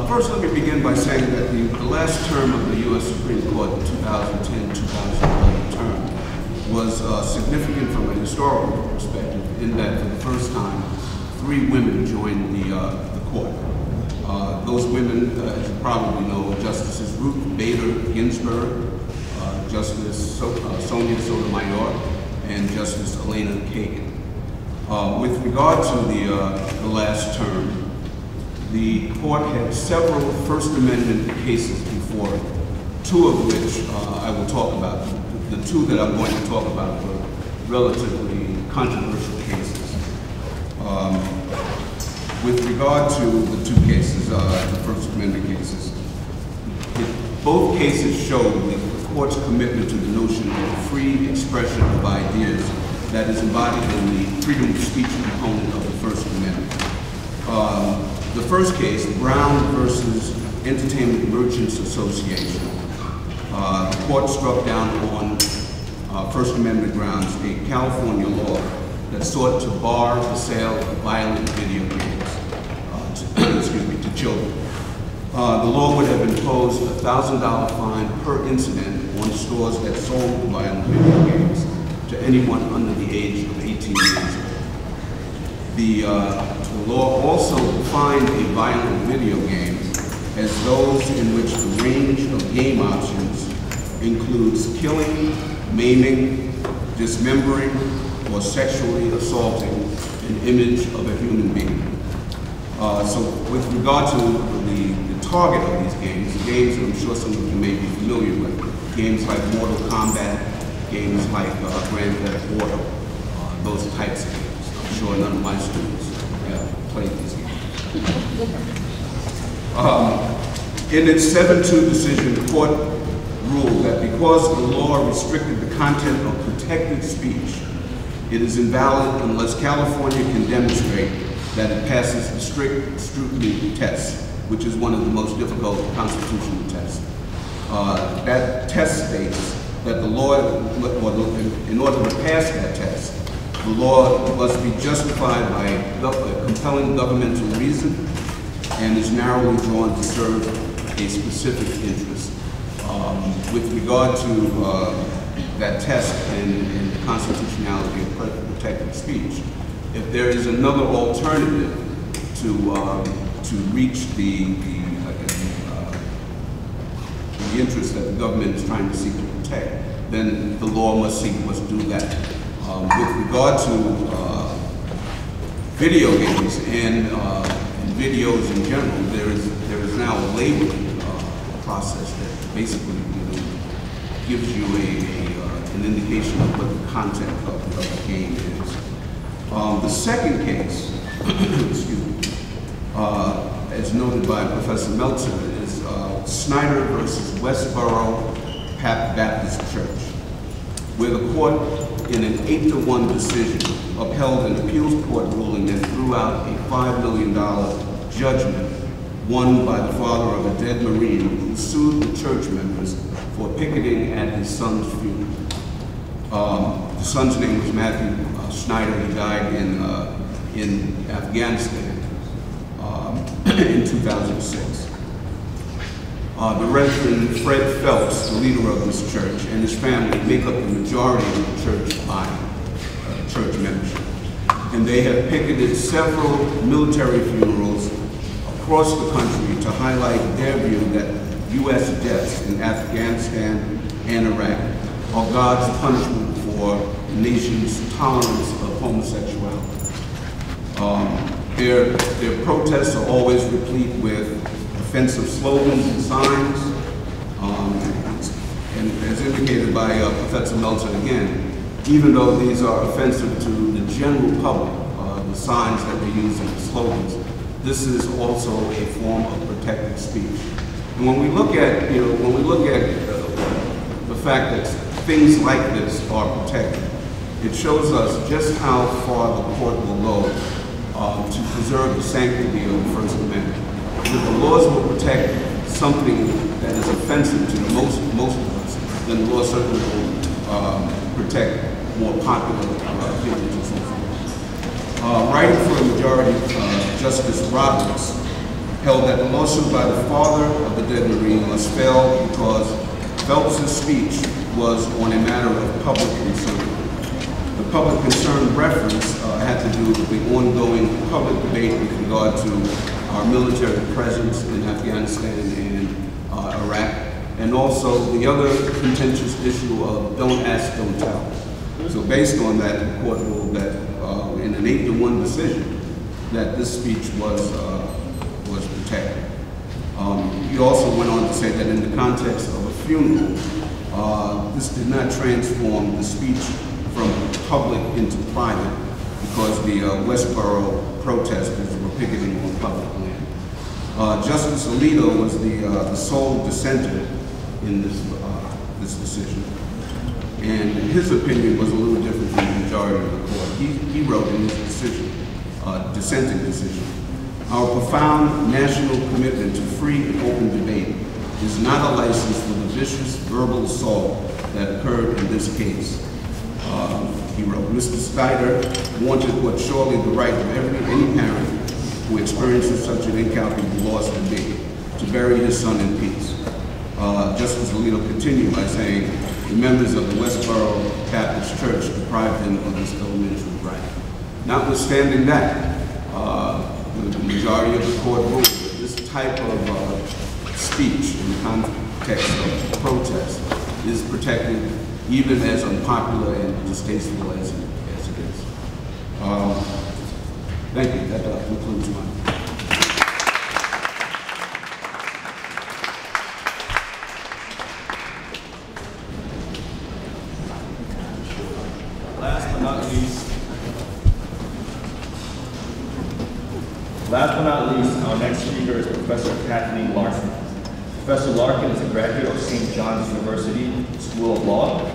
First, let me begin by saying that the last term of the U.S. Supreme Court, the 2010-2011 term, was significant from a historical perspective in that for the first time, 3 women joined the court. Those women, as you probably know, Justices Ruth Bader Ginsburg, Justice Sonia Sotomayor, and Justice Elena Kagan. With regard to the last term, the court had several First Amendment cases before it, 2 of which I will talk about. The 2 that I'm going to talk about were relatively controversial cases. With regard to the 2 cases, the First Amendment cases, both cases show the court's commitment to the notion of free expression of ideas that is embodied in the freedom of speech component of the First Amendment. The first case, Brown versus Entertainment Merchants Association, the court struck down on First Amendment grounds a California law that sought to bar the sale of violent video games to children. The law would have imposed a $1,000 fine per incident on stores that sold violent video games to anyone under the age of 18 years old. The law also defined a violent video game as those in which the range of game options includes killing, maiming, dismembering, or sexually assaulting an image of a human being. So with regard to the target of these games that I'm sure some of you may be familiar with, games like Mortal Kombat, games like Grand Theft Auto, those types of games. I'm sure none of my students have played these games. In its 7-2 decision, the court ruled that because the law restricted the content of protected speech, it is invalid unless California can demonstrate that it passes the strict scrutiny test, which is one of the most difficult constitutional tests. That test states that the law, in order to pass that test, the law must be justified by a compelling governmental reason and is narrowly drawn to serve a specific interest. With regard to that test and the constitutionality of protected speech, if there is another alternative to reach the interest that the government is trying to seek to protect, then the law must do that. With regard to video games and videos in general, there is now a labeling process that basically gives you an indication of what the content of the game is. The second case excuse me, as noted by Professor Meltzer, is Snyder versus Westboro Baptist Church, where the court, in an 8-1 decision, upheld an appeals court ruling that threw out a $5 million judgment won by the father of a dead Marine who sued the church members for picketing at his son's funeral. The son's name was Matthew Snyder. He died in Afghanistan in 2006. The Reverend Fred Phelps, the leader of this church, and his family make up the majority of the church body, church membership. And they have picketed several military funerals across the country to highlight their view that U.S. deaths in Afghanistan and Iraq are God's punishment for the nation's tolerance of homosexuality. Their protests are always replete with offensive slogans and signs, and as indicated by Professor Meltzer again, even though these are offensive to the general public, the signs that they use and the slogans, this is also a form of protected speech. And when we look at, the fact that things like this are protected, it shows us just how far the court will go to preserve the sanctity of the First Amendment. If the laws will protect something that is offensive to most of us, then the law certainly will protect more popular opinions and so forth. Writing for a majority, Justice Roberts held that the lawsuit by the father of the dead Marine must fail because Phelps' speech was on a matter of public concern. The public concern reference had to do with the ongoing public debate with regard to our military presence in Afghanistan and Iraq, and also the other contentious issue of don't ask, don't tell. So based on that, the court ruled that in an 8-1 decision that this speech was protected. He also went on to say that in the context of a funeral, this did not transform the speech from public into private because the Westboro protesters were picketing on public land. Justice Alito was the sole dissenter in this decision. And his opinion was a little different from the majority of the court. He wrote in his decision, dissenting decision, our profound national commitment to free and open debate is not a license for the vicious verbal assault that occurred in this case. He wrote, Mr. Snyder wanted what surely the right of any parent who experiences such an incalculable loss would be, to bury his son in peace. Justice Alito continued by saying, the members of the Westboro Baptist Church deprived him of this elementary right. Notwithstanding that, the majority of the court ruled that this type of speech in the context of protest is protected even as unpopular and distasteful as it is. Thank you. That concludes my.
Last but not least, our next speaker is Professor Kathleen Larkin. Professor Larkin is a graduate of St. John's University School of Law.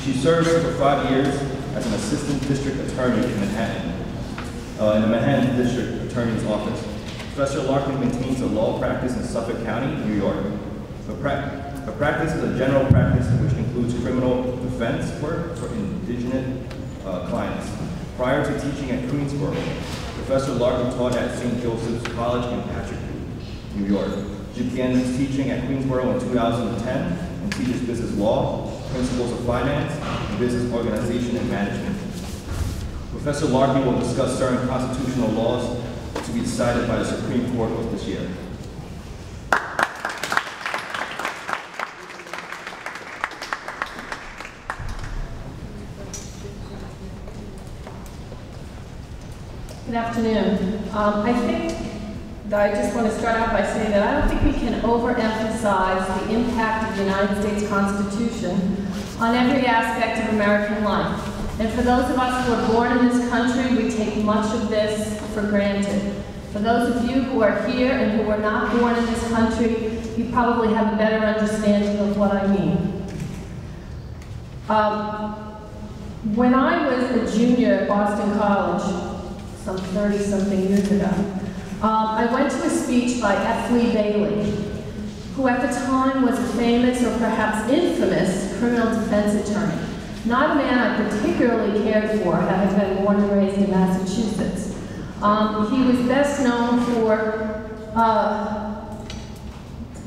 She served for 5 years as an assistant district attorney in Manhattan, in the Manhattan District Attorney's Office. Professor Larkin maintains a law practice in Suffolk County, New York. Her practice is a general practice which includes criminal defense work for indigent clients. Prior to teaching at Queensborough, Professor Larkin taught at St. Joseph's College in Patrick, New York. She began teaching at Queensborough in 2010 and teaches business law, principles of finance, and business organization and management. Professor Larkin will discuss certain constitutional laws to be decided by the Supreme Court of this year.
Good afternoon. I think that I just want to start out by saying that I don't think we can overemphasize the impact of the United States Constitution on every aspect of American life. And for those of us who are born in this country, we take much of this for granted. For those of you who are here and who are not born in this country, you probably have a better understanding of what I mean. When I was a junior at Boston College, some 30-something years ago, I went to a speech by F. Lee Bailey, who at the time was a famous or perhaps infamous criminal defense attorney. Not a man I particularly cared for, having been born and raised in Massachusetts. He was best known for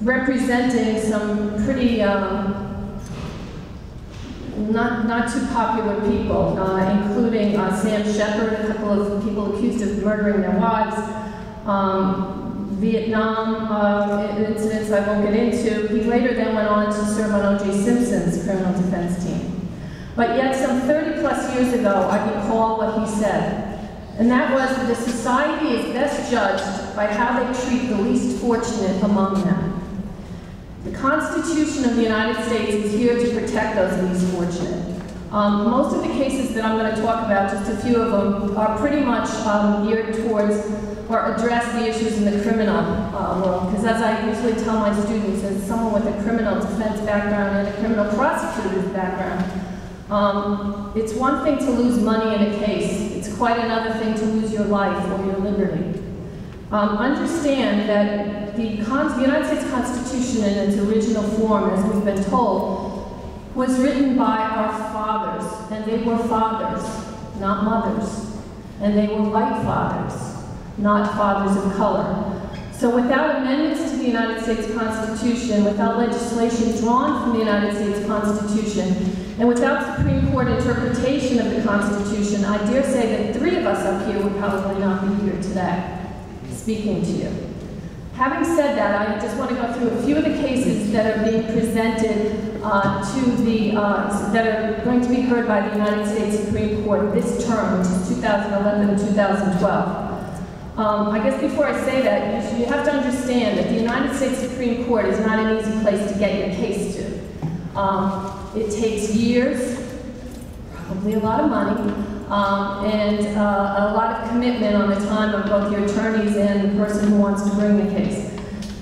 representing some pretty not too popular people, including Sam Shepard, a couple of people accused of murdering their wives, Vietnam incidents I won't get into. He later then went on to serve on O.J. Simpson's criminal defense team. But yet some 30+ years ago, I recall what he said, and that was that the society is best judged by how they treat the least fortunate among them. The Constitution of the United States is here to protect those least fortunate. Most of the cases that I'm going to talk about, just a few of them, are pretty much geared towards or address the issues in the criminal world. Because as I usually tell my students, as someone with a criminal defense background and a criminal prosecutor's background, it's one thing to lose money in a case. It's quite another thing to lose your life or your liberty. Understand that the United States Constitution in its original form, as we've been told, was written by our fathers, and they were fathers, not mothers. And they were white fathers, not fathers of color. So without amendments to the United States Constitution, without legislation drawn from the United States Constitution, and without Supreme Court interpretation of the Constitution, I dare say that 3 of us up here would probably not be here today, speaking to you. Having said that, I just want to go through a few of the cases that are being presented that are going to be heard by the United States Supreme Court this term, which is 2011 and 2012. I guess before I say that, you have to understand that the United States Supreme Court is not an easy place to get your case to. It takes years, probably a lot of money, and a lot of commitment on the time of both your attorneys and the person who wants to bring the case.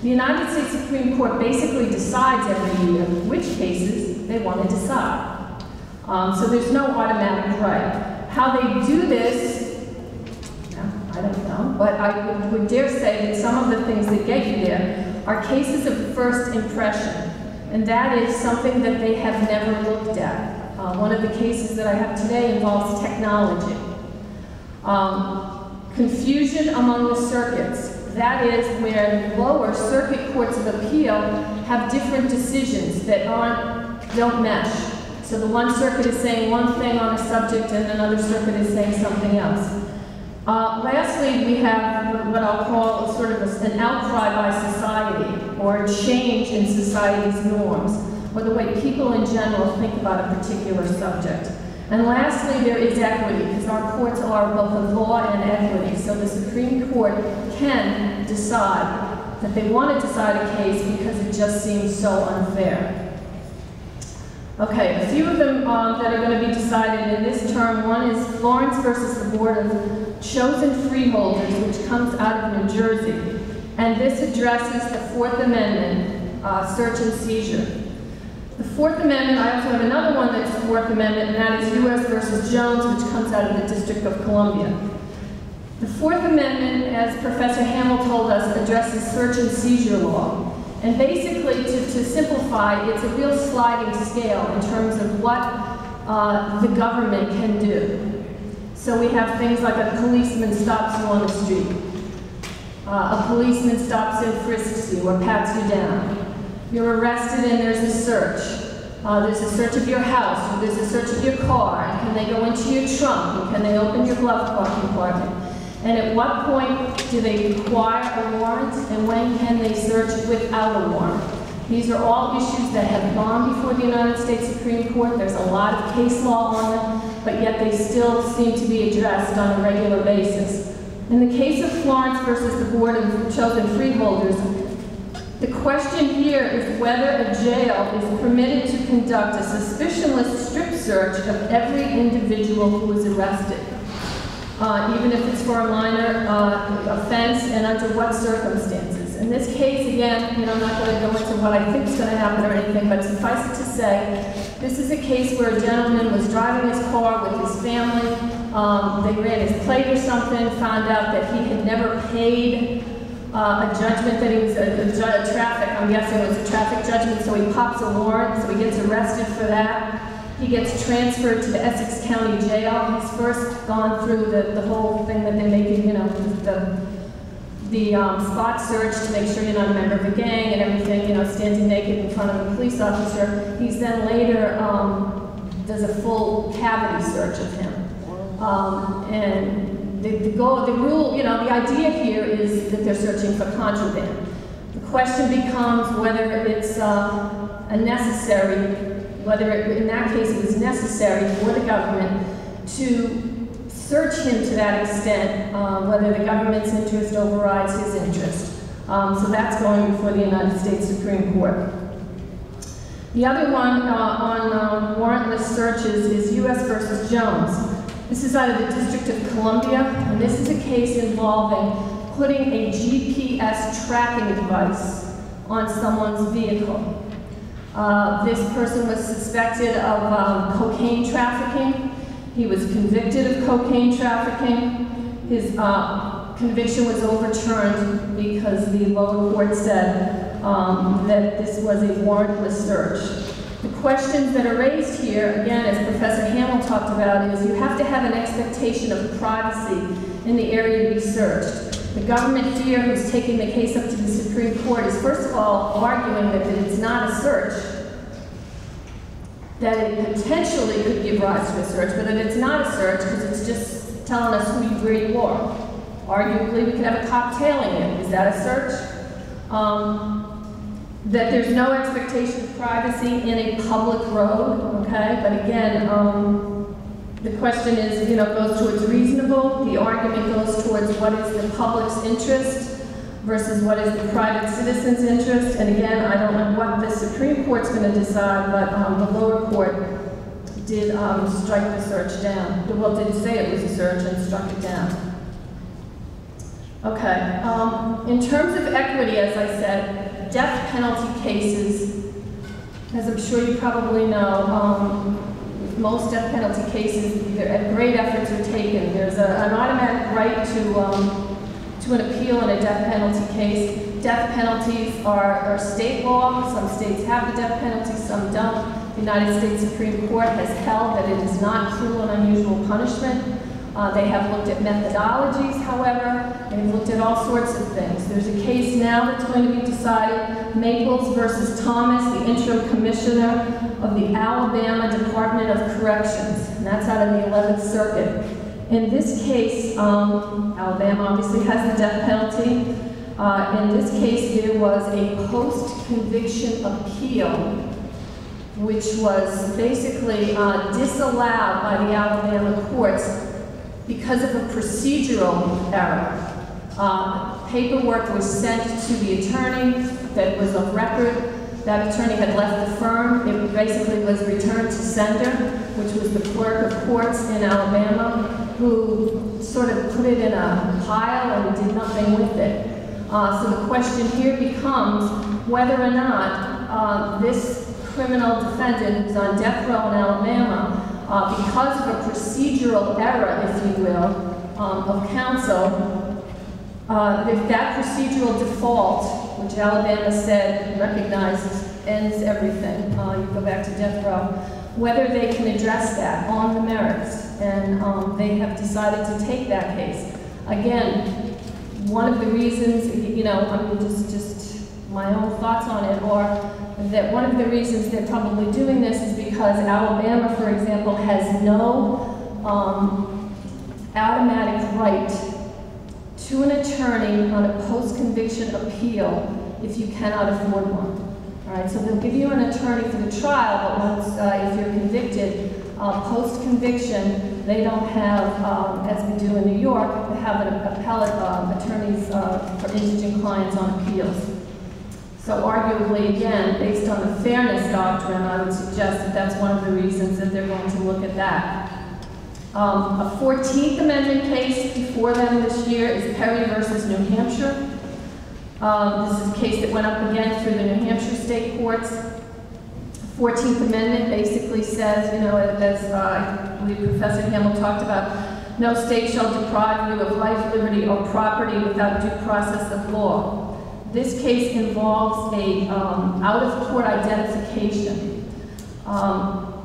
The United States Supreme Court basically decides every year which cases they want to decide. So there's no automatic right. How they do this, I don't know, but I would dare say that some of the things that get you there are cases of first impression, and that is something that they have never looked at. One of the cases that I have today involves technology. Confusion among the circuits. That is where lower circuit courts of appeal have different decisions that don't mesh. So the one circuit is saying one thing on a subject and another circuit is saying something else. Lastly, we have what I'll call sort of an outcry by society, or a change in society's norms, or the way people in general think about a particular subject. And lastly, there is equity, because our courts are both of law and equity. So the Supreme Court can decide that they want to decide a case because it just seems so unfair. Okay, a few of them that are going to be decided in this term. One is Florence versus the Board of Chosen Freeholders, which comes out of New Jersey. And this addresses the Fourth Amendment, search and seizure. The Fourth Amendment, I also have another one that's the Fourth Amendment, and that is U.S. versus Jones, which comes out of the District of Columbia. The Fourth Amendment, as Professor Hammel told us, addresses search and seizure law. And basically, to simplify, it's a real sliding scale in terms of what the government can do. So we have things like a policeman stops you on the street. A policeman stops and frisks you or pats you down. You're arrested and there's a search. There's a search of your house, or there's a search of your car, and can they go into your trunk, and can they open your glove compartment? And at what point do they require a warrant, and when can they search without a warrant? These are all issues that have gone before the United States Supreme Court. There's a lot of case law on them, but yet they still seem to be addressed on a regular basis. In the case of Florence versus the Board of Chosen Freeholders, The question here is whether a jail is permitted to conduct a suspicionless strip search of every individual who is arrested, even if it's for a minor offense, and under what circumstances. In this case, again, I'm not going to go into what I think is going to happen or anything, but suffice it to say, this is a case where a gentleman was driving his car with his family. They ran his plate or something, found out that he had never paid a judgment, that he was a traffic, I'm guessing it was a traffic judgment, so he pops a warrant, so he gets arrested for that. He gets transferred to the Essex County Jail. He's first gone through the whole thing that they make, the spot search to make sure you're not a member of a gang and everything, standing naked in front of a police officer. He's then later does a full cavity search of him. And the idea here is that they're searching for contraband. The question becomes whether it's in that case it was necessary for the government to search him to that extent, whether the government's interest overrides his interest. So that's going before the United States Supreme Court. The other one on warrantless searches is U.S. versus Jones. This is out of the District of Columbia, and this is a case involving putting a GPS tracking device on someone's vehicle. This person was suspected of cocaine trafficking. He was convicted of cocaine trafficking. His conviction was overturned because the lower court said that this was a warrantless search. The questions that are raised here, again, as Professor Hammel talked about, is you have to have an expectation of privacy in the area to be searched. The government here, who's taking the case up to the Supreme Court, is first of all arguing that it's not a search, that it potentially could give rise to a search, but that it's not a search because it's just telling us where you are. Arguably, we could have a cop tailing you. Is that a search? That there's no expectation of privacy in a public road, okay? But again, the question is, goes towards reasonable. The argument goes towards what is the public's interest versus what is the private citizen's interest. And again, I don't know what the Supreme Court's going to decide, but the lower court did strike the search down. Well, did say it was a search and struck it down. Okay, in terms of equity, as I said, death penalty cases, as I'm sure you probably know, most death penalty cases, great efforts are taken. There's an automatic right to an appeal in a death penalty case. Death penalties are state law. Some states have the death penalty, some don't. The United States Supreme Court has held that it is not cruel and unusual punishment. They have looked at methodologies, however. They've looked at all sorts of things. There's a case now that's going to be decided, Maples versus Thomas, the interim commissioner of the Alabama Department of Corrections, and that's out of the 11th Circuit. In this case, Alabama obviously has the death penalty. In this case, there was a post-conviction appeal, which was basically disallowed by the Alabama courts because of a procedural error. Paperwork was sent to the attorney that was of record. That attorney had left the firm. It basically was returned to sender, which was the clerk of courts in Alabama, who sort of put it in a pile and did nothing with it. So the question here becomes whether or not this criminal defendant who's on death row in Alabama, because of a procedural error, if you will, of counsel, if that procedural default, which Alabama said recognizes, ends everything, you go back to death row, whether they can address that on the merits, and they have decided to take that case. Again, one of the reasons, I mean, just my own thoughts on it, are that one of the reasons they're probably doing this is because Alabama, for example, has no automatic right to an attorney on a post-conviction appeal if you cannot afford one. All right, so they'll give you an attorney for the trial, but once, if you're convicted, post-conviction, they don't have, as we do in New York, they have an appellate attorneys for indigent clients on appeals. So arguably, again, based on the fairness doctrine, I would suggest that that's one of the reasons that they're going to look at that. A 14th Amendment case before them this year is Perry versus New Hampshire. This is a case that went up again through the New Hampshire state courts. 14th Amendment basically says, you know, as I believe Professor Hammel talked about, no state shall deprive you of life, liberty, or property without due process of law. This case involves a out-of-court identification.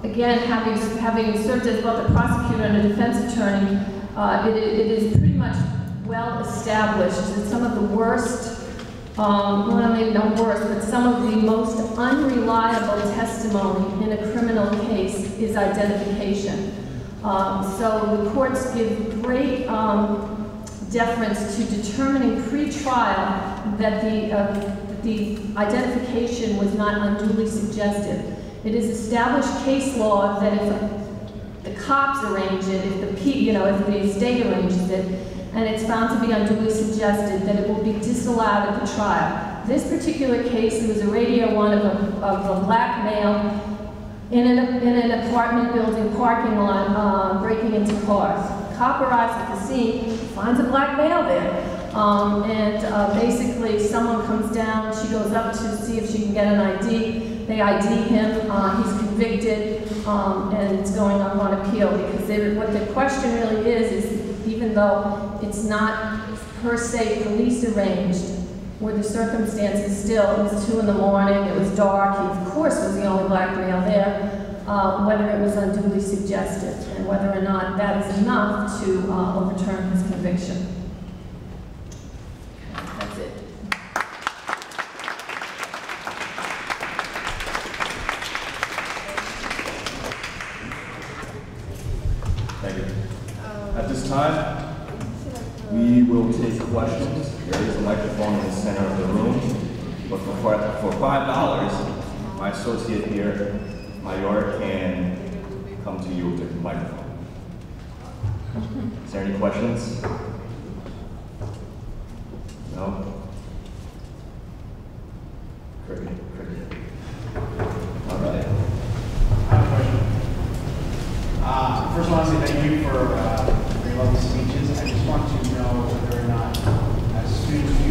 Again, having served as both a prosecutor and a defense attorney, it is pretty much well established that some of the worst, well, maybe not worst, but some of the most unreliable testimony in a criminal case is identification. So the courts give great deference to determining pre-trial that the identification was not unduly suggestive. It is established case law that if the cops arrange it, if the state arranges it, and it's found to be unduly suggested, that it will be disallowed at the trial. This particular case, it was a radio one of a black male in an apartment building parking lot breaking into cars. The cop arrives at the scene, finds a black male there. Basically someone comes down, she goes up to see if she can get an ID. They ID him, he's convicted, and it's going up on appeal because what the question really is even though it's not per se police arranged, where the circumstances still, it was 2 in the morning, it was dark, he of course was the only black male there, whether it was unduly suggestive and whether or not that is enough to overturn his conviction. That's it.
Thank you. At this time, we will take questions. There is a microphone in the center of the room. But for $5, my associate here, Mayor, can come to you with the microphone. Is there any questions? No? Great. All right.
I have a question. First, I want to say thank you for your lovely speeches. I just want to know whether or not, as students, do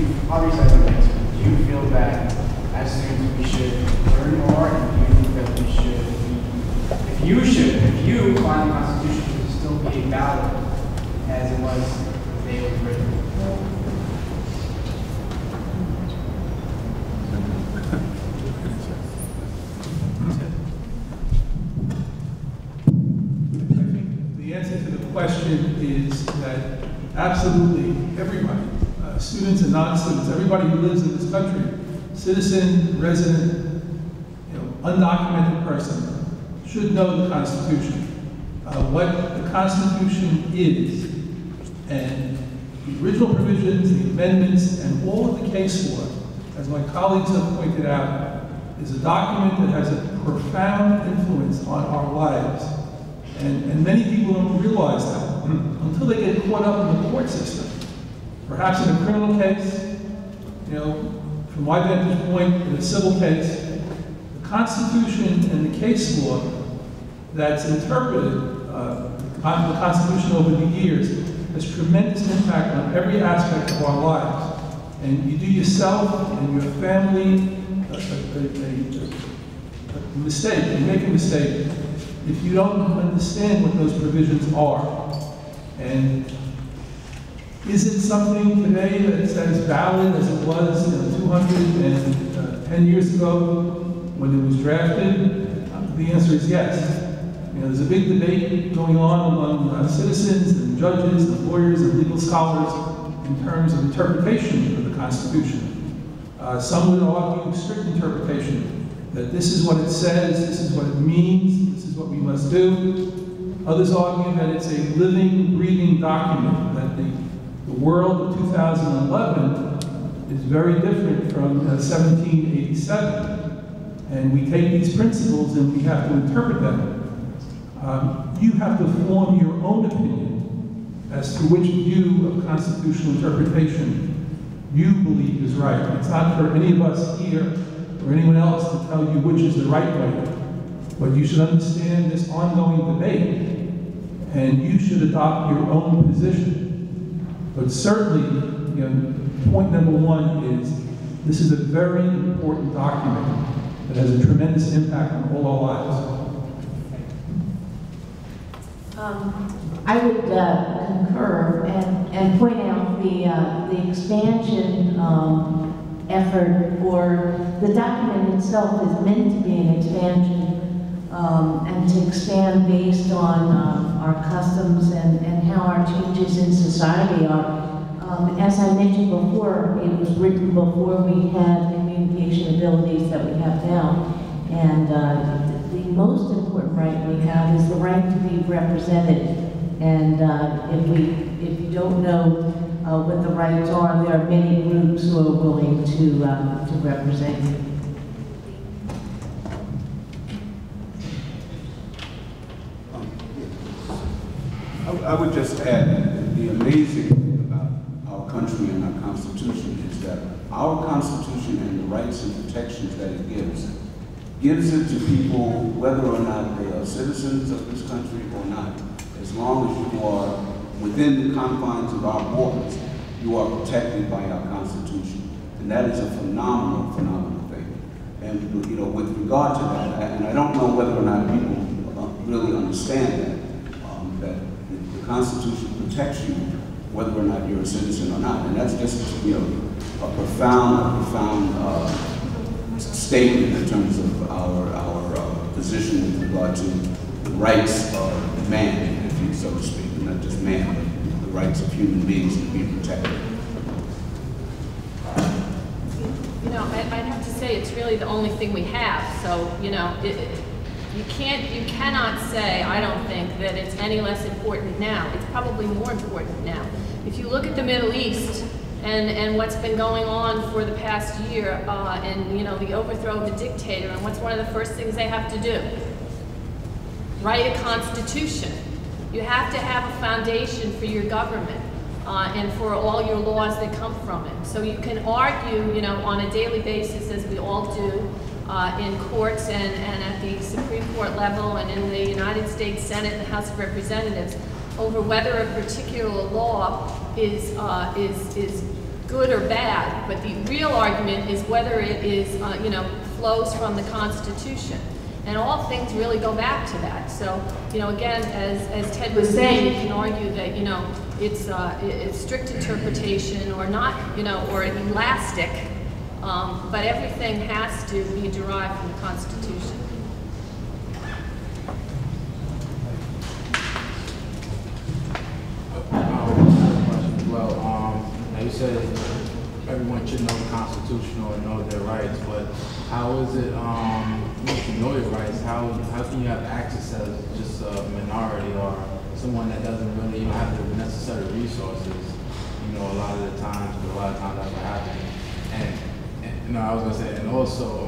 you feel that as students we should learn more, and do you think that we should, if you find the Constitution to still be valid as it was the day it was written?
The answer to the question is that absolutely everybody, students and non-students, everybody who lives in this country, citizen, resident, undocumented person, should know the Constitution. What the Constitution is, and the original provisions, the amendments, and all of the case law, as my colleagues have pointed out, is a document that has a profound influence on our lives. And many people don't realize that until they get caught up in the court system. Perhaps in a criminal case, from my vantage point, in a civil case, the Constitution and the case law that's interpreted, the Constitution over the years, has tremendous impact on every aspect of our lives. And you do yourself and your family a mistake, you make a mistake, if you don't understand what those provisions are. And is it something today that's as valid as it was 210 years ago when it was drafted? The answer is yes. There's a big debate going on among citizens and judges and lawyers and legal scholars in terms of interpretation of the Constitution. Some would argue strict interpretation, that this is what it says, this is what it means, this is what we must do. Others argue that it's a living, breathing document, that the world of 2011 is very different from 1787. And we take these principles and we have to interpret them. You have to form your own opinion as to which view of constitutional interpretation you believe is right. It's not for any of us here or anyone else to tell you which is the right way. But you should understand this ongoing debate, and you should adopt your own position. But certainly, you know, point number one is this is a very important document that has a tremendous impact on all our lives.
I would concur and point out the expansion effort, or the document itself is meant to be an expansion and to expand based on our customs and how our changes in society are. As I mentioned before, it was written before we had communication abilities that we have now. And the most important right we have is the right to be represented. And if you don't know what the rights are, there are many groups who are willing to represent you.
I would just add that the amazing thing about our country and our Constitution is that our Constitution and the rights and protections that it gives it to people whether or not they are citizens of this country or not. As long as you are within the confines of our borders, you are protected by our Constitution. And that is a phenomenal, phenomenal thing. And you know, with regard to that, and I don't know whether or not people really understand that, that the Constitution protects you whether or not you're a citizen or not. And that's just, you know, a profound statement in terms of our position with regard to the rights of man, if you so to speak, and not just man, but the rights of human beings to be protected.
You know, I'd have to say it's really the only thing we have. So, you know, you cannot say, I don't think, that it's any less important now. It's probably more important now. If you look at the Middle East and what's been going on for the past year, and you know, the overthrow of the dictator, and what's one of the first things they have to do? Write a constitution. You have to have a foundation for your government. And for all your laws that come from it. So you can argue, you know, on a daily basis, as we all do, in courts and at the Supreme Court level and in the United States Senate and House of Representatives, over whether a particular law is good or bad. But the real argument is whether it is, you know, flows from the Constitution. And all things really go back to that. So, you know, again, as Ted was saying, you can argue that, you know, it's strict interpretation or not, you know, or elastic, but everything has to be derived from the Constitution.
Well, now you said everyone should know the Constitution or know their rights, but how is it, once you know your rights, how can you have access as just a minority or someone that doesn't really have the necessary resources? You know, a lot of times that's what happens. And you know, I was gonna say, and also,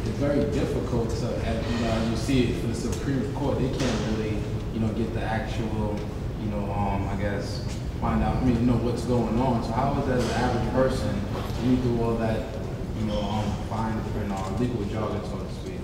it's very difficult to, you know, as you see it for the Supreme Court, they can't really, you know, get the actual, you know, I guess, find out, you know, what's going on. So how is that as an average person to read through all that, you know, fine print or legal jargon, so to speak?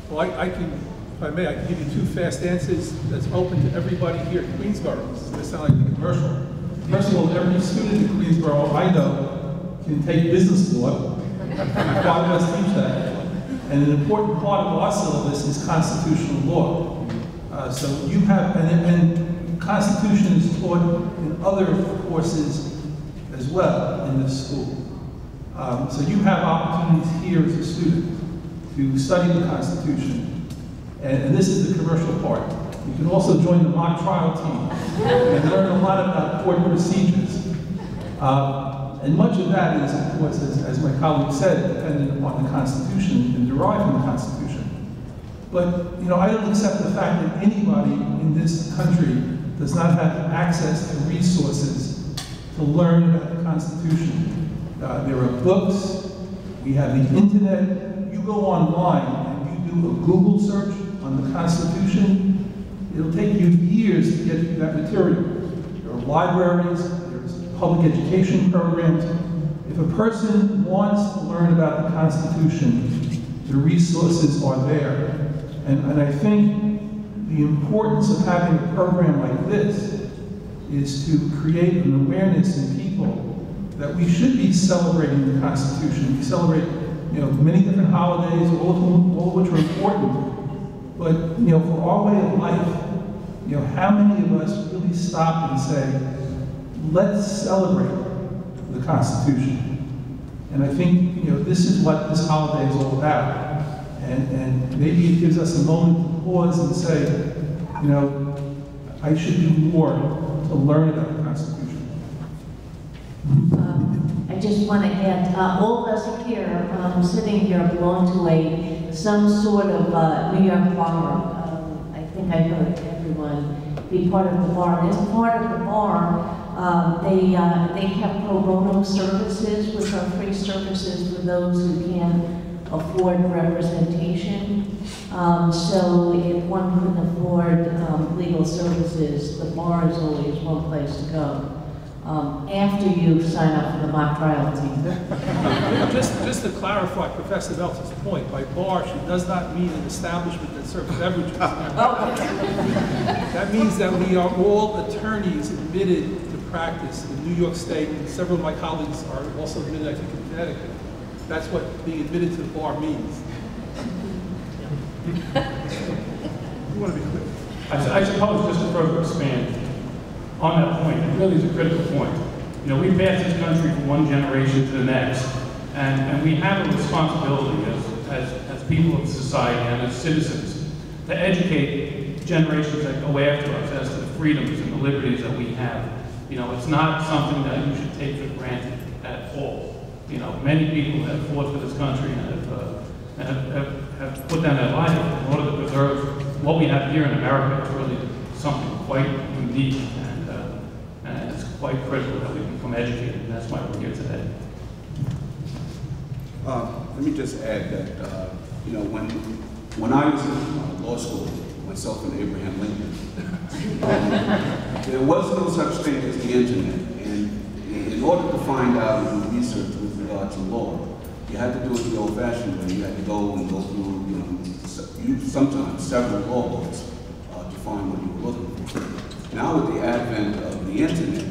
Well, I can, if I may, I can give you two fast answers that's open to everybody here in Queensborough. This is going to sound like a commercial. First of all, every student in Queensborough I know can take business law. My father must teach that. And an important part of our syllabus is constitutional law. So you have, and Constitution is taught in other courses as well in this school. So you have opportunities here as a student to study the Constitution. And this is the commercial part. You can also join the mock trial team and learn a lot about court procedures. And much of that is, of course, as my colleague said, dependent upon the Constitution and derived from the Constitution. But, you know, I don't accept the fact that anybody in this country does not have access to resources to learn about the Constitution. There are books, we have the internet. You go online and you do a Google search on the Constitution, it'll take you years to get through that material. There are libraries, there's public education programs. If a person wants to learn about the Constitution, the resources are there. And I think the importance of having a program like this is to create an awareness in people that we should be celebrating the Constitution. We celebrate, many different holidays, all of which are important. But, for our way of life, how many of us really stop and say, let's celebrate the Constitution? And I think, this is what this holiday is all about. And maybe it gives us a moment to pause and say, I should do more to learn about the Constitution.
I just want to add, all of us here, sitting here, belong to some sort of New York bar. I think I heard everyone be part of the bar. And as part of the bar, they have pro bono services, which are free services for those who can't afford representation. So if one couldn't afford legal services, the bar is always one place to go. After you sign up for the mock trial team.
Just to clarify Professor Meltzer's point, by bar, she does not mean an establishment that serves beverages. That means that we are all attorneys admitted to practice in New York State, and several of my colleagues are also admitted, I think, in Connecticut. That's what being admitted to the bar means. You want to be clear.
I suppose just to further expand on that point, it really is a critical point. We pass this country from one generation to the next, and we have a responsibility as people of society and as citizens to educate generations that go after us as to the freedoms and the liberties that we have. It's not something that you should take for granted at all. Many people have fought for this country and have put down their life in order to preserve what we have here in America. It's really something quite unique, and it's quite critical that we become educated, and that's why we're here today.
Let me just add that, when I was in law school, myself and Abraham Lincoln, there was no such thing as the internet. And in order to find out and do research with regard to law, you had to do it the old-fashioned way. You had to go through, sometimes several law books to find what you were looking for. Now with the advent of the internet,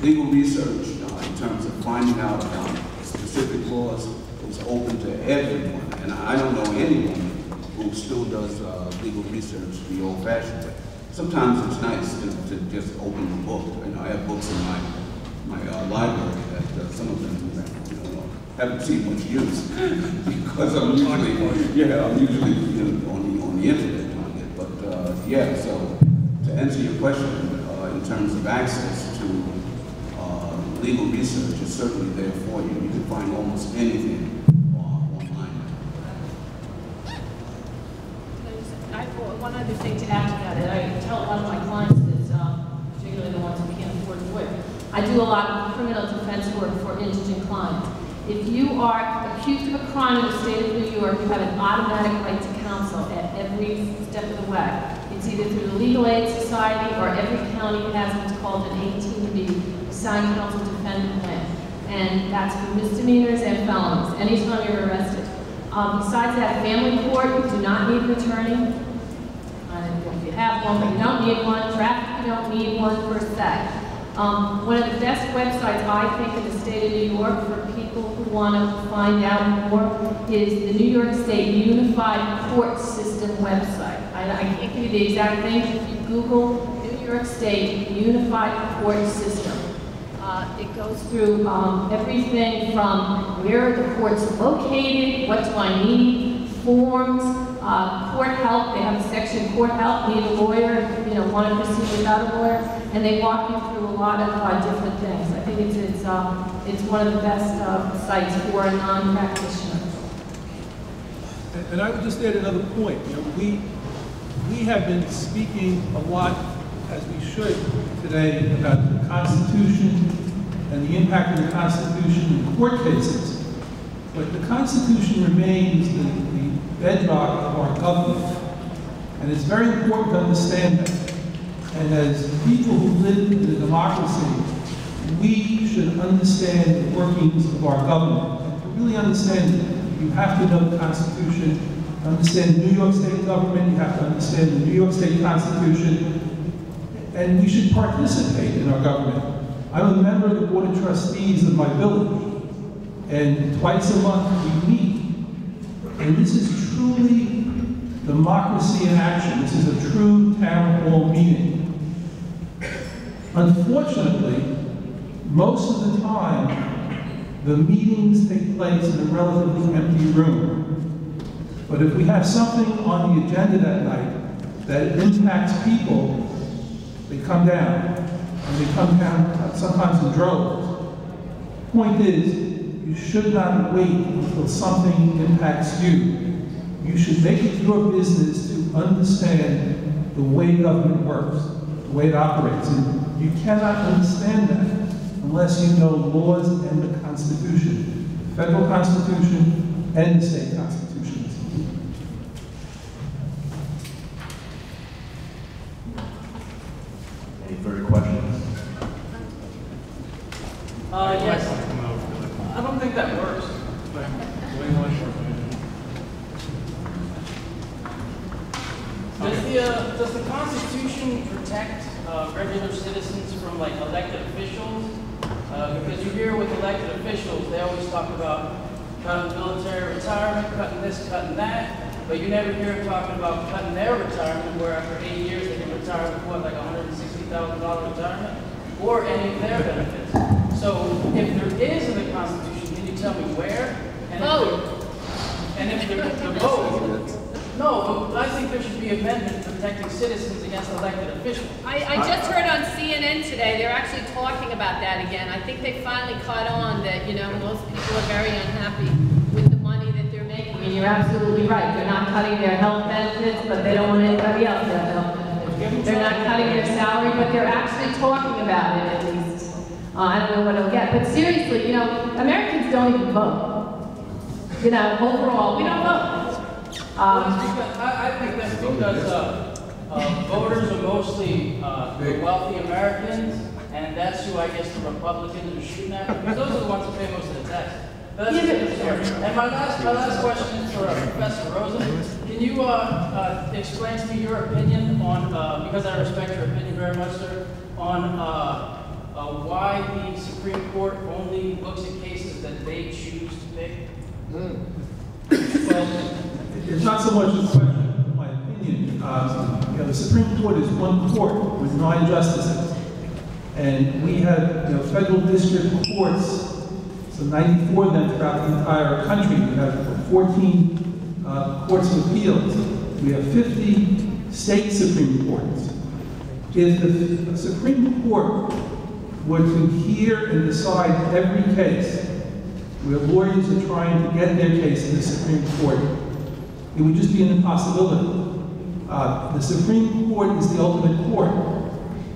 legal research in terms of finding out about specific laws is open to everyone. And I don't know anyone who still does legal research the old-fashioned way. Sometimes it's nice to just open the book. I have books in my library that some of them haven't seen much use because I'm usually on the internet doing it. But so to answer your question, in terms of access to legal research, is certainly there for you. You can find almost anything online.
I have one other thing to add to that, and I tell a lot of my clients this, particularly the ones who can't afford to work. I do a lot of criminal defense work for indigent clients. If you are accused of a crime in the state of New York, you have an automatic right to counsel at every step of the way. It's either through the Legal Aid Society or every county has what's called an 18B, assigned counsel defendant plan. And that's for misdemeanors and felonies, anytime you're arrested. Besides that, family court, you do not need an attorney. If you have one, but you don't need one. Traffic, you don't need one per se. One of the best websites, I think, in the state of New York for people who want to find out more is the New York State Unified Court System website. I can't give you the exact thing. If you Google New York State Unified Court System, it goes through everything from where the court's located, what do I need, forms, court help. They have a section, court help, need a lawyer, want to proceed without a lawyer, and they walk you through a lot of different things. I think it's one of the best sites for a non-practitioner.
And I would just add another point. We have been speaking a lot, as we should today, about the Constitution and the impact of the Constitution in court cases. But the Constitution remains the bedrock of our government. And it's very important to understand that. And as people who live in a democracy, we should understand the workings of our government. And to really understand it, you have to know the Constitution, understand the New York State government, you have to understand the New York State Constitution, and we should participate in our government. I'm a member of the Board of Trustees of my village, and twice a month we meet. And this is truly democracy in action. This is a true town hall meeting. Unfortunately, most of the time, the meetings take place in a relatively empty room. But if we have something on the agenda that night that impacts people, they come down. And they come down sometimes in droves. Point is, you should not wait until something impacts you. You should make it your business to understand the way government works, the way it operates. And you cannot understand that unless you know laws and the Constitution, the federal Constitution and the state constitutions.
Any further questions?
Yes. I don't think that works. Does the Constitution protect regular citizens from like elected officials? Because you hear with elected officials, they always talk about cutting military retirement, cutting this, cutting that, but you never hear them talking about cutting their retirement, where after 8 years they can retire with what, like $160,000 retirement, or any of their benefits. So if there is in the Constitution, can you tell me where? And if the vote, no, but I think there should be amendments protecting citizens against elected officials.
I just heard on CNN today, they're actually talking about that again. I think they finally caught on that, you know, most people are very unhappy with the money that they're making.
And you're absolutely right. They're not cutting their health benefits, but they don't want anybody else to have health benefits. They're not cutting their salary, but they're actually talking about it at least. I don't know what it'll get. But seriously, you know, Americans don't even vote. You know, overall, we don't vote.
I think that's because voters are mostly the wealthy Americans, and that's who I guess the Republicans are shooting at, because those are the ones who pay most of the tax. But that's a different story. And my last question is for Professor Rosen. Can you explain to me your opinion on, because I respect your opinion very much, sir, on why the Supreme Court only looks at cases that they choose to pick?
Well, it's not so much a question of my opinion. You know, the Supreme Court is one court with 9 justices. And we have, you know, federal district courts, so 94 of them throughout the entire country. We have 14 courts of appeals. We have 50 state Supreme Courts. If the Supreme Court were to hear and decide every case where lawyers are trying to get their case in the Supreme Court, it would just be an impossibility. The Supreme Court is the ultimate court,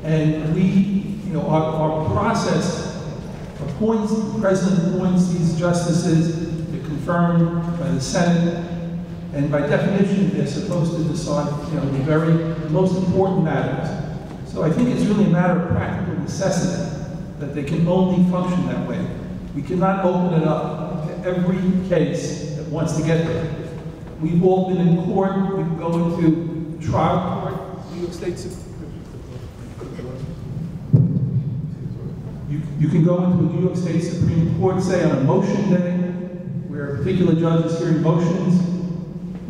and we, you know, our process appoints, the President appoints these justices, they're confirmed by the Senate, and by definition, they're supposed to decide, you know, the most important matters. So I think it's really a matter of practical necessity that they can only function that way. We cannot open it up to every case that wants to get there. We've all been in court. We can go into trial court, New York State Supreme. You can go into a New York State Supreme Court, say on a motion day, where a particular judge is hearing motions.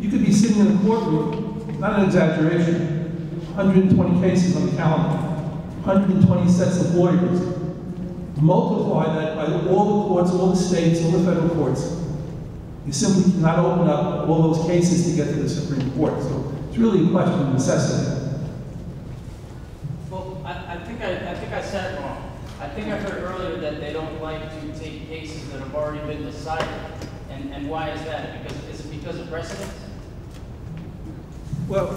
You could be sitting in a courtroom, not an exaggeration, 120 cases on the calendar, 120 sets of lawyers. Multiply that by all the courts, all the states, all the federal courts. You simply cannot open up all those cases to get to the Supreme Court. So it's really a question of necessity.
Well, I think I said it wrong. I think I heard earlier that they don't like to take cases that have already been decided. And why is that? Is it because of precedent?
Well,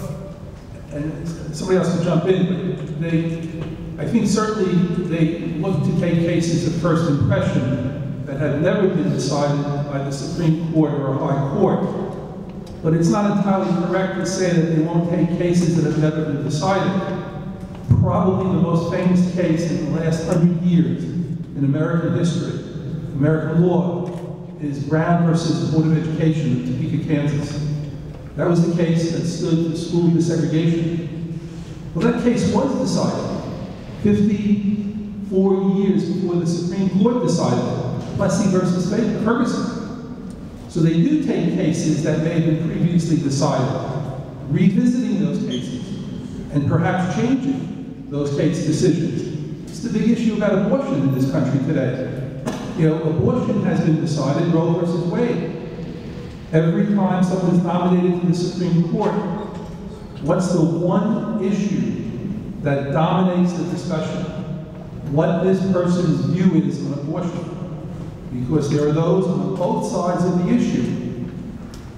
and somebody else can jump in, but I think certainly they look to take cases of first impression that have never been decided by the Supreme Court or a high court. But it's not entirely correct to say that they won't take cases that have never been decided. Probably the most famous case in the last 100 years in American history, American law, is Brown versus Board of Education of Topeka, Kansas. That was the case that stood for school desegregation. Well, that case was decided 54 years before the Supreme Court decided it, Plessy versus Ferguson. So they do take cases that may have been previously decided, revisiting those cases, and perhaps changing those case decisions. It's the big issue about abortion in this country today. You know, abortion has been decided, Roe versus Wade. Every time someone is nominated to the Supreme Court, what's the one issue that dominates the discussion? What this person's view is on abortion. Because there are those on both sides of the issue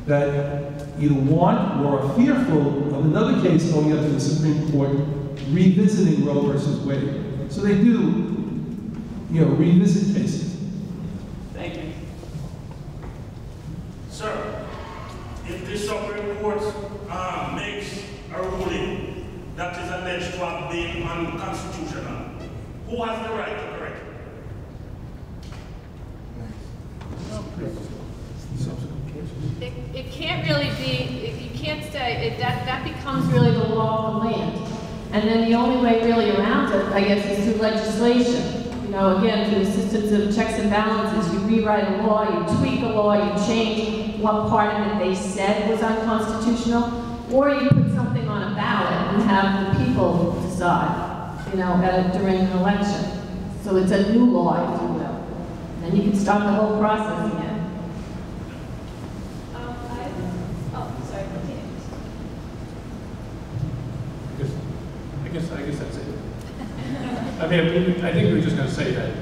that either want or are fearful of another case going up to the Supreme Court revisiting Roe versus Wade. So they do, you know, revisit cases.
Thank you.
Sir, if the Supreme Court makes a ruling that is alleged to have been unconstitutional, who has the right to correct it?
It can't really be, you can't say, that becomes really the law of the land. And then the only way really around it, I guess, is through legislation. You know, again, through the systems of checks and balances, you rewrite a law, you tweak a law, you change what part of it they said was unconstitutional, or you put something on a ballot and have the people decide, you know, during an election. So it's a new law, if you will. Then you can start the whole process again.
Sorry, continue.
I guess that's it. I mean, I think we were just going to say that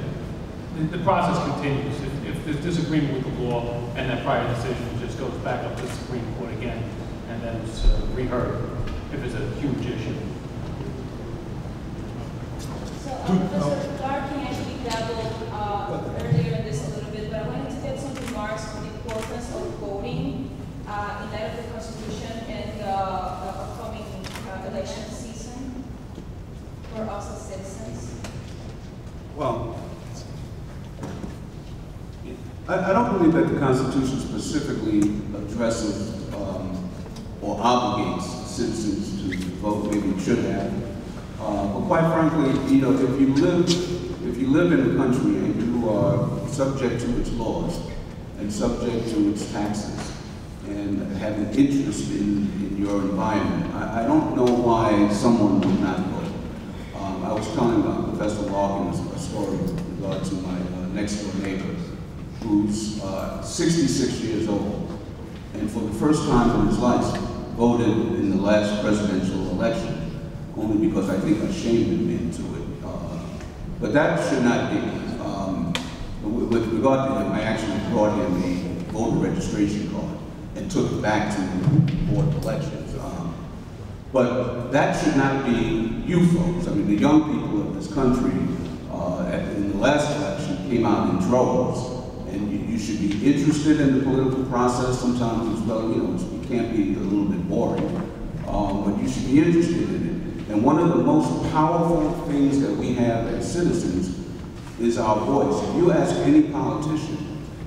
the process continues. If there's disagreement with the law and that prior decision just goes back up to the Supreme Court again, and then it's reheard if it's a huge issue.
So, Professor Larkin actually dabbled earlier in this a little bit, but I wanted to get some remarks on the importance of voting in light of the Constitution and the upcoming election season for us as citizens.
Well, I don't believe that the Constitution specifically addresses or obligates citizens to vote. Maybe it should have. But quite frankly, you know, if you live in a country and you are subject to its laws and subject to its taxes and have an interest in your environment, I don't know why someone would not vote. I was telling Professor Larkin a story with regard to my next door neighbor, who's 66 years old, and for the first time in his life voted in the last presidential election, only because I think I shamed him into it. But that should not be. With regard to him, I actually brought him a voter registration card and took it back to the Board of Elections. But that should not be you folks. I mean, the young people of this country in the last election came out in droves, and you should be interested in the political process. Sometimes it's, well, you know, it can't be a little bit boring, but you should be interested in it. And one of the most powerful things that we have as citizens is our voice. If you ask any politician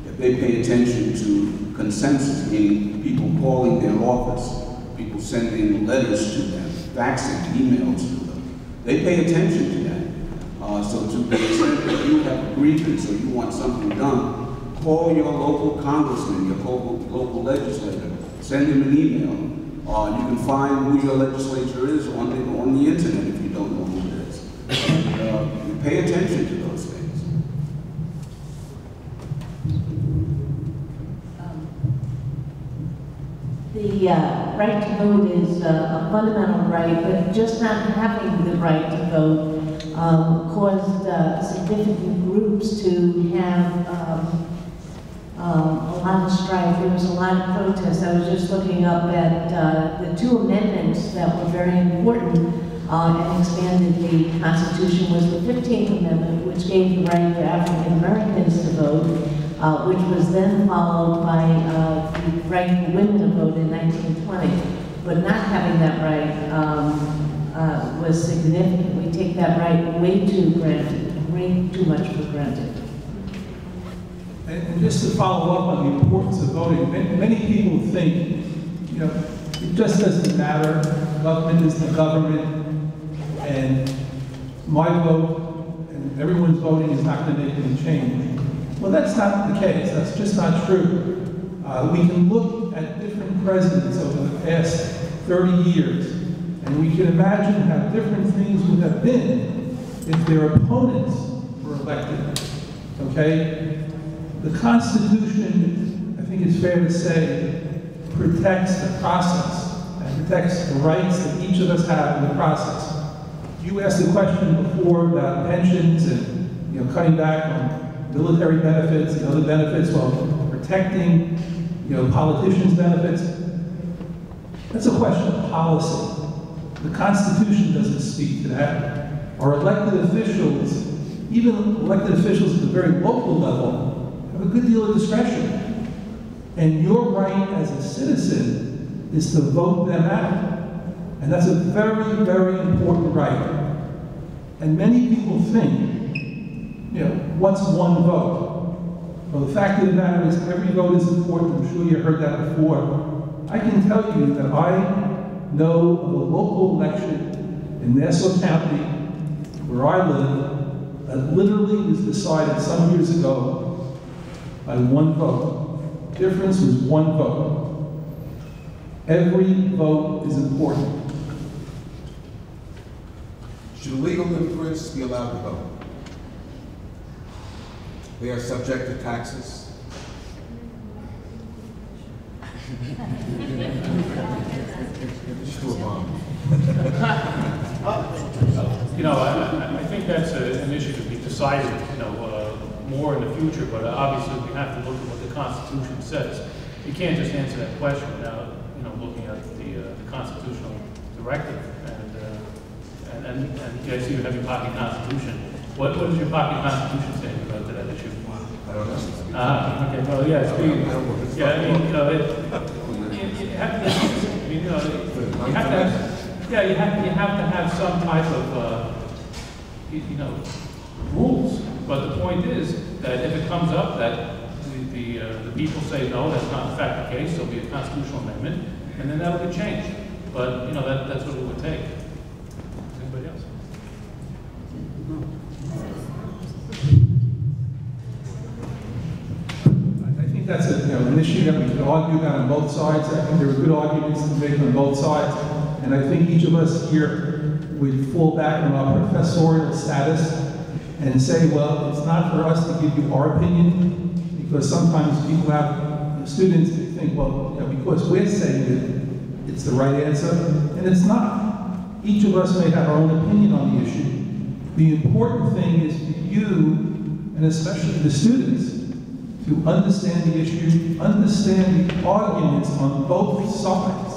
if they pay attention to consensus, meaning people calling their office, people sending letters to them, faxing, emails to them, they pay attention to that. So to the extent that you have a grievance or you want something done, call your local congressman, your local legislator, send him an email. You can find who your legislature is on the internet if you don't know who it is. And, you pay attention to those things.
The right to vote is a fundamental right, but just not having the right to vote caused significant groups to have a lot of strife. There was a lot of protests. I was just looking up at the two amendments that were very important and expanded the Constitution. Was the 15th Amendment, which gave the right for African Americans to vote, which was then followed by the right for women to vote in 1920. But not having that right was significant. We take that right way too granted, way way too much for granted.
And just to follow up on the importance of voting, many people think, you know, it just doesn't matter. Government is the government, and my vote and everyone's voting is not going to make any change. Well, that's not the case. That's just not true. We can look at different presidents over the past 30 years, and we can imagine how different things would have been if their opponents were elected. Okay? The Constitution, I think it's fair to say, protects the process and protects the rights that each of us have in the process. You asked a question before about pensions and, you know, cutting back on military benefits and other benefits while protecting, you know, politicians' benefits. That's a question of policy. The Constitution doesn't speak to that. Our elected officials, even elected officials at the very local level, have a good deal of discretion. And your right as a citizen is to vote them out. And that's a very, very important right. And many people think, you know, what's one vote? Well, the fact of the matter is every vote is important. I'm sure you heard that before. I can tell you that I know of a local election in Nassau County, where I live, that literally was decided some years ago by one vote. The difference was one vote. Every vote is important.
Should illegal immigrants be allowed to vote? They are subject to taxes. Just do a bomb.
You know, I think that's an issue to be decided, you know, more in the future, but obviously we have to look at what the Constitution says. You can't just answer that question without, you know, looking at the constitutional directive. And yes, you have your pocket Constitution. What does your pocket Constitution say about that issue?
I don't know.
Okay, well, yeah, I mean, you know, you have to, you know, you have to have, yeah, you have to have some type of, you know, rules. But the point is that if it comes up that the people say, no, that's not in fact the case, there'll be a constitutional amendment, and then that'll get changed. But, you know, that's what it would take. Anybody else?
I think that's an issue that we can argue about on both sides. I think there are good arguments to make on both sides. And I think each of us here would fall back on our professorial status and say, well, it's not for us to give you our opinion, because sometimes people have, students think, well, you know, because we're saying that it's the right answer, and it's not. Each of us may have our own opinion on the issue. The important thing is for you, and especially the students, to understand the issue, understand the arguments on both sides,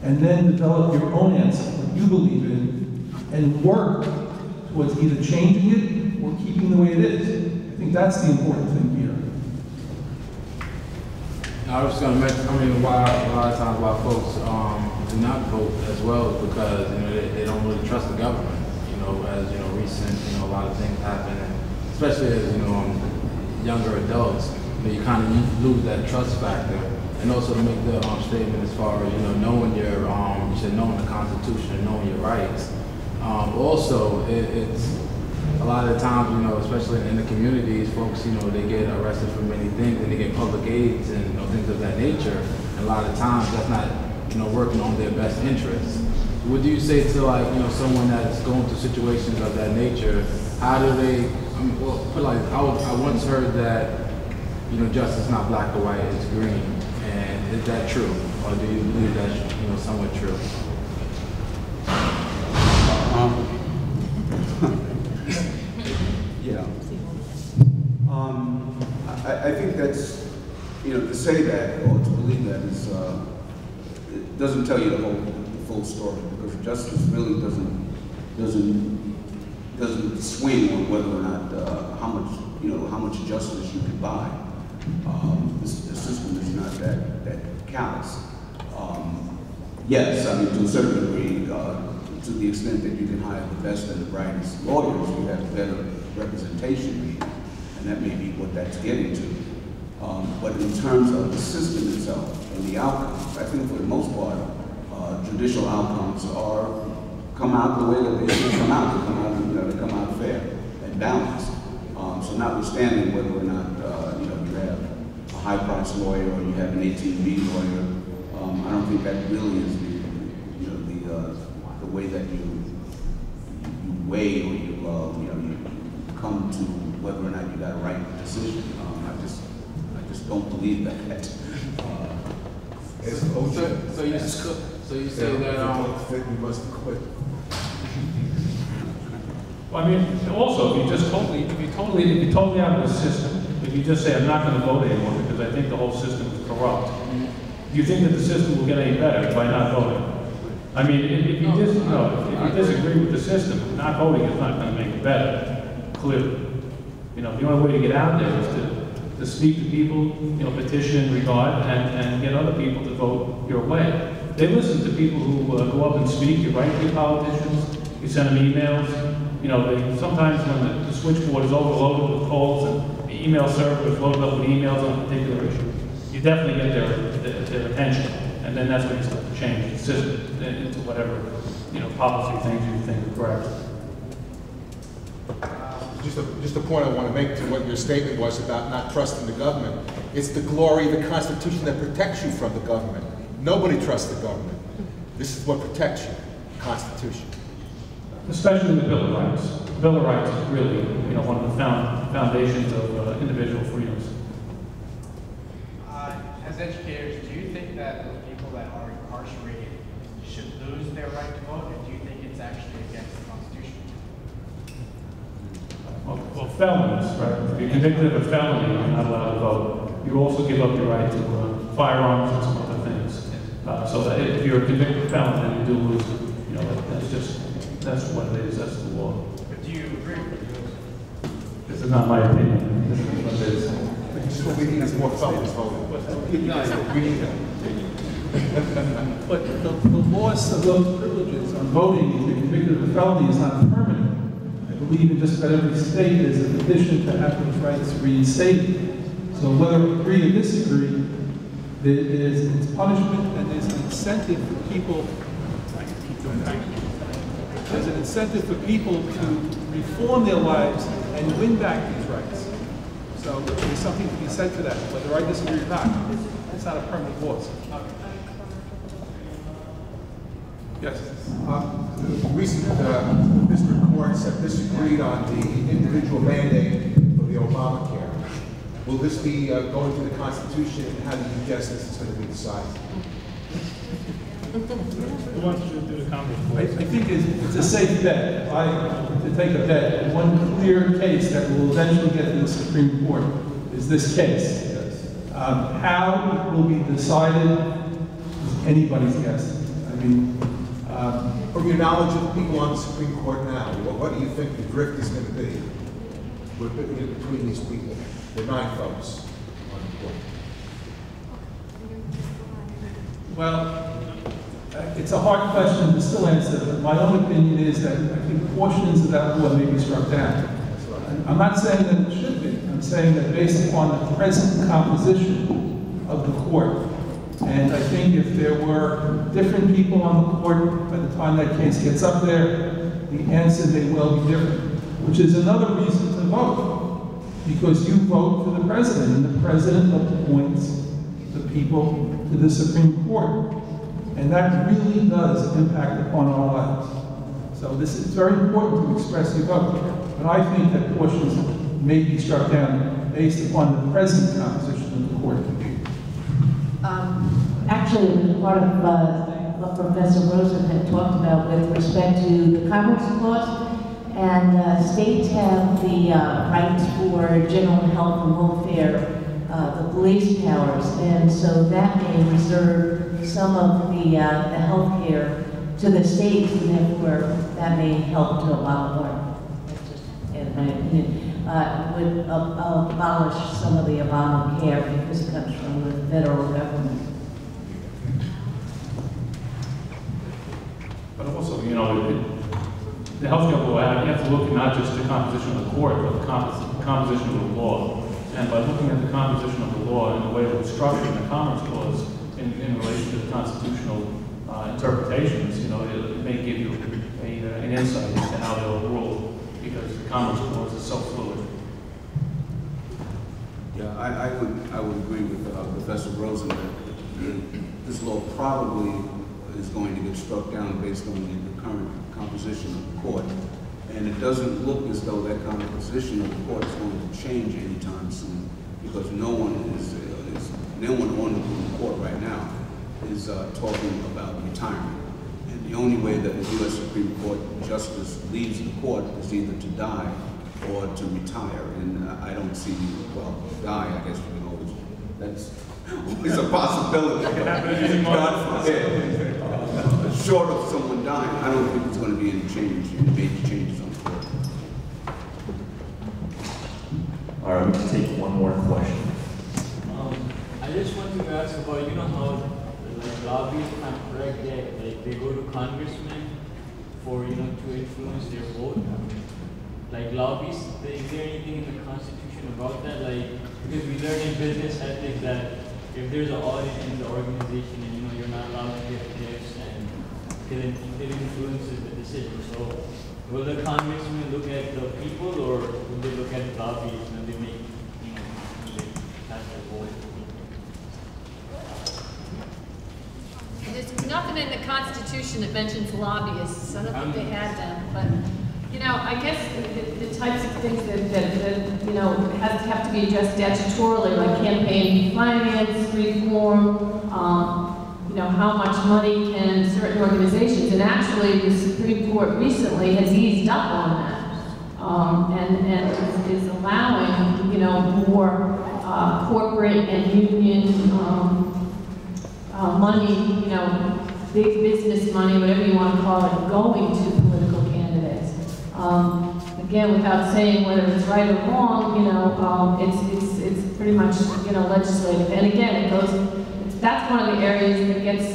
and then develop your own answer, what you believe in, and work towards either changing it or keeping the way it is. I think that's the important thing here.
I was just going to mention, I mean, a lot of times why folks do not vote as well is because, you know, they don't really trust the government. You know, as, you know, recent, you know, a lot of things happen, and especially as, you know, younger adults, you know, you kind of lose that trust factor. And also to make the statement as far as, you know, knowing your, you said knowing the Constitution and knowing your rights. Also, it's a lot of the times, you know, especially in the communities, folks, you know, they get arrested for many things and they get public aids and, you know, things of that nature. And a lot of times that's not, you know, working on their best interests. What do you say to, like, you know, someone that's going through situations of that nature? How do they, well, put like, I once heard that, you know, justice is not black or white, it's green. And is that true? Or do you believe that's, you know, somewhat true?
Yeah. I think that's, you know, to say that or to believe that is, it doesn't tell you the full story, because justice really doesn't swing on whether or not how much justice you can buy. The system is not that callous. Yes, I mean, to a certain degree, to the extent that you can hire the best and the brightest lawyers, you have better representation maybe, and that may be what that's getting to. But in terms of the system itself and the outcomes, I think for the most part, judicial outcomes come out the way that they should come out. They come out fair and balanced. So notwithstanding whether or not you have a high-priced lawyer or you have an 18B lawyer, I don't think that really is the way that you weigh or you come to whether or not you got a right decision. I just don't believe that.
So you say that
you must quit.
Well, I mean, also, if you totally out of the system, if you just say, I'm not going to vote anymore because I think the whole system is corrupt, do you think that the system will get any better by not voting? I mean, if you disagree with the system, not voting is not going to make it better, clearly. The only way to get out there is to speak to people, petition, regard, and get other people to vote your way. They listen to people who go up and speak. You write to your politicians, you send them emails. Sometimes when the switchboard is overloaded with calls and the email server is loaded up with emails on a particular issue, you definitely get their attention. And then that's when you start to change the system into whatever, policy things you think are correct.
Just a point I want to make to what your statement was about not trusting the government. It's the glory of the Constitution that protects you from the government. Nobody trusts the government. This is what protects you, the Constitution.
Especially the Bill of Rights. The Bill of Rights is really, one of the foundations of individual freedoms.
As educators, do you think that those people that are incarcerated should lose their right to vote, or do you think it's actually against the Constitution?
Well, felons, right? If you're convicted of a felony, you're not allowed to vote. You also give up your right to firearms and some other things. So that if you're a convicted felon, then you do lose. That's what it is. That's the law.
But do you agree with this?
This is not my opinion. This is what it is.
Just what we need is more felons voting.
But the loss of those privileges on voting if you're convicted of a felony is not permanent. I believe in just about every state there's a petition to have those rights reinstated. So whether we agree or disagree, there's punishment and there's an incentive for people. There's an incentive for people to reform their lives and win back these rights. So there's something to be said to that, whether I disagree or not. It's not a permanent loss. Yes.
Recent district courts have disagreed on the individual mandate for the Obamacare. Will this be going to the Constitution, and how do you guess this is going to be decided?
Who wants to do the comment?
I think it's a safe bet. To take a bet, one clear case that will eventually get to the Supreme Court is this case. How it will be decided is anybody's guess. I mean,
from your knowledge of the people on the Supreme Court now, what do you think the drift is going to be between these people, the 9 folks on the court?
Well, it's a hard question to still answer, but my own opinion is that I think portions of that law may be struck down. I'm not saying that it should be. I'm saying that based upon the present composition of the court, and I think if there were different people on the court by the time that case gets up there, the answer may well be different, which is another reason to vote, because you vote for the president, and the president appoints the people to the Supreme Court. And that really does impact upon our lives. So this is very important to express your vote. But I think that portions may be struck down based upon the present composition of the court.
Actually, it was part of what Professor Rosen had talked about with respect to the Commerce Clause. And states have the rights for general health and welfare, the police powers, and so that may reserve some of the health care to the states, and therefore that may help to abolish, in my opinion, would abolish some of the Obamacare because it comes from the federal government.
But also, the health care law, you have to look at not just the composition of the court, but the composition of the law. And by looking at the composition of the law and the way it was structured in the Commerce Clause in relation to the constitutional interpretations, you know, it may give you an insight into how they'll rule, because the Commerce Clause is so fluid.
Yeah, I would agree with Professor Rosen that this law probably is going to get struck down based on the current composition of the court. And it doesn't look as though that composition of the court is going to change anytime soon, because no one on the court right now is talking about retirement. And the only way that the U.S. Supreme Court justice leaves the court is either to die or to retire. And I don't see, well, die, I guess you can always, that's always a possibility. God forbid. Short of someone dying, I don't think there's going to be any major changes on the court.
All right, we can take one more question.
I just want to ask about, you know how like lobbyists kind of correct that, like they go to congressmen for, you know, to influence their vote. Like lobbyists, is there anything in the Constitution about that? Like, because we learn in business ethics that if there's an audit in the organization and, you know, you're not allowed to get tips and it influences the decision. So will the congressmen look at the people, or will they look at the lobbyists when they make, you know, when they pass their vote?
There's nothing in the Constitution that mentions lobbyists. I don't think they had them, but you know, I guess the types of things that you know have to be addressed statutorily, like campaign finance reform. You know, how much money can certain organizations, and actually the Supreme Court recently has eased up on that, and is allowing, you know, more corporate and union money, you know, big business money, whatever you want to call it, going to political candidates. Again, without saying whether it's right or wrong, you know, it's pretty much, you know, legislative. And again, it goes. That's one of the areas that gets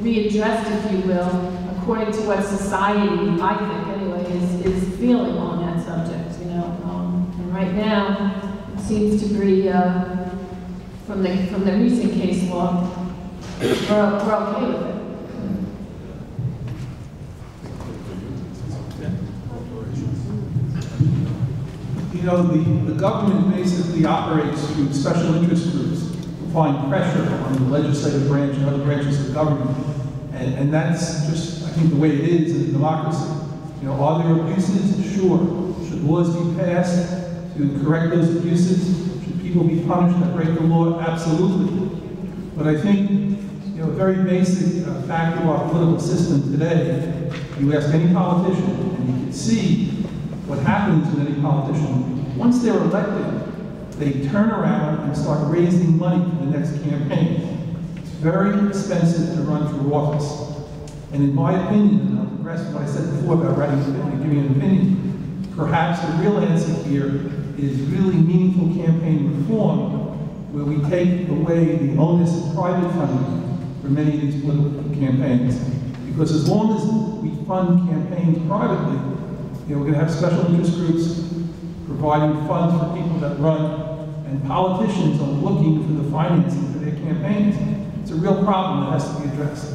readdressed, if you will, according to what society, I think anyway, is feeling on that subject, you know. And right now, it seems to be, from the recent case law, we're okay with it.
You know, the government basically operates through special interest groups, applying pressure on the legislative branch and other branches of the government. And that's just, I think, the way it is in a democracy. You know, are there abuses? Sure. Should laws be passed to correct those abuses? Should people be punished that break the law? Absolutely. But I think, you know, a very basic fact of our political system today, you ask any politician, and you can see what happens with any politician. Once they're elected, they turn around and start raising money for the next campaign. It's very expensive to run for office. And in my opinion, and I'll progress what I said before about writing and giving an opinion, perhaps the real answer here is really meaningful campaign reform, where we take away the onus of private funding for many of these political campaigns. Because as long as we fund campaigns privately, you know, we're going to have special interest groups providing funds for people that run, and politicians are looking for the financing for their campaigns. It's a real problem that has to be addressed.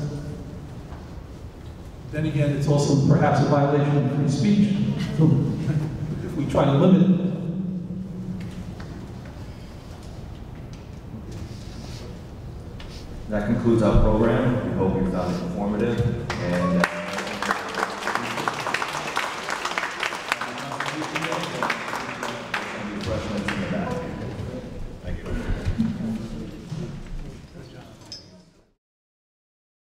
Then again, it's also perhaps a violation of free speech, so if we try to limit it.
That concludes our program. We hope you found it informative, and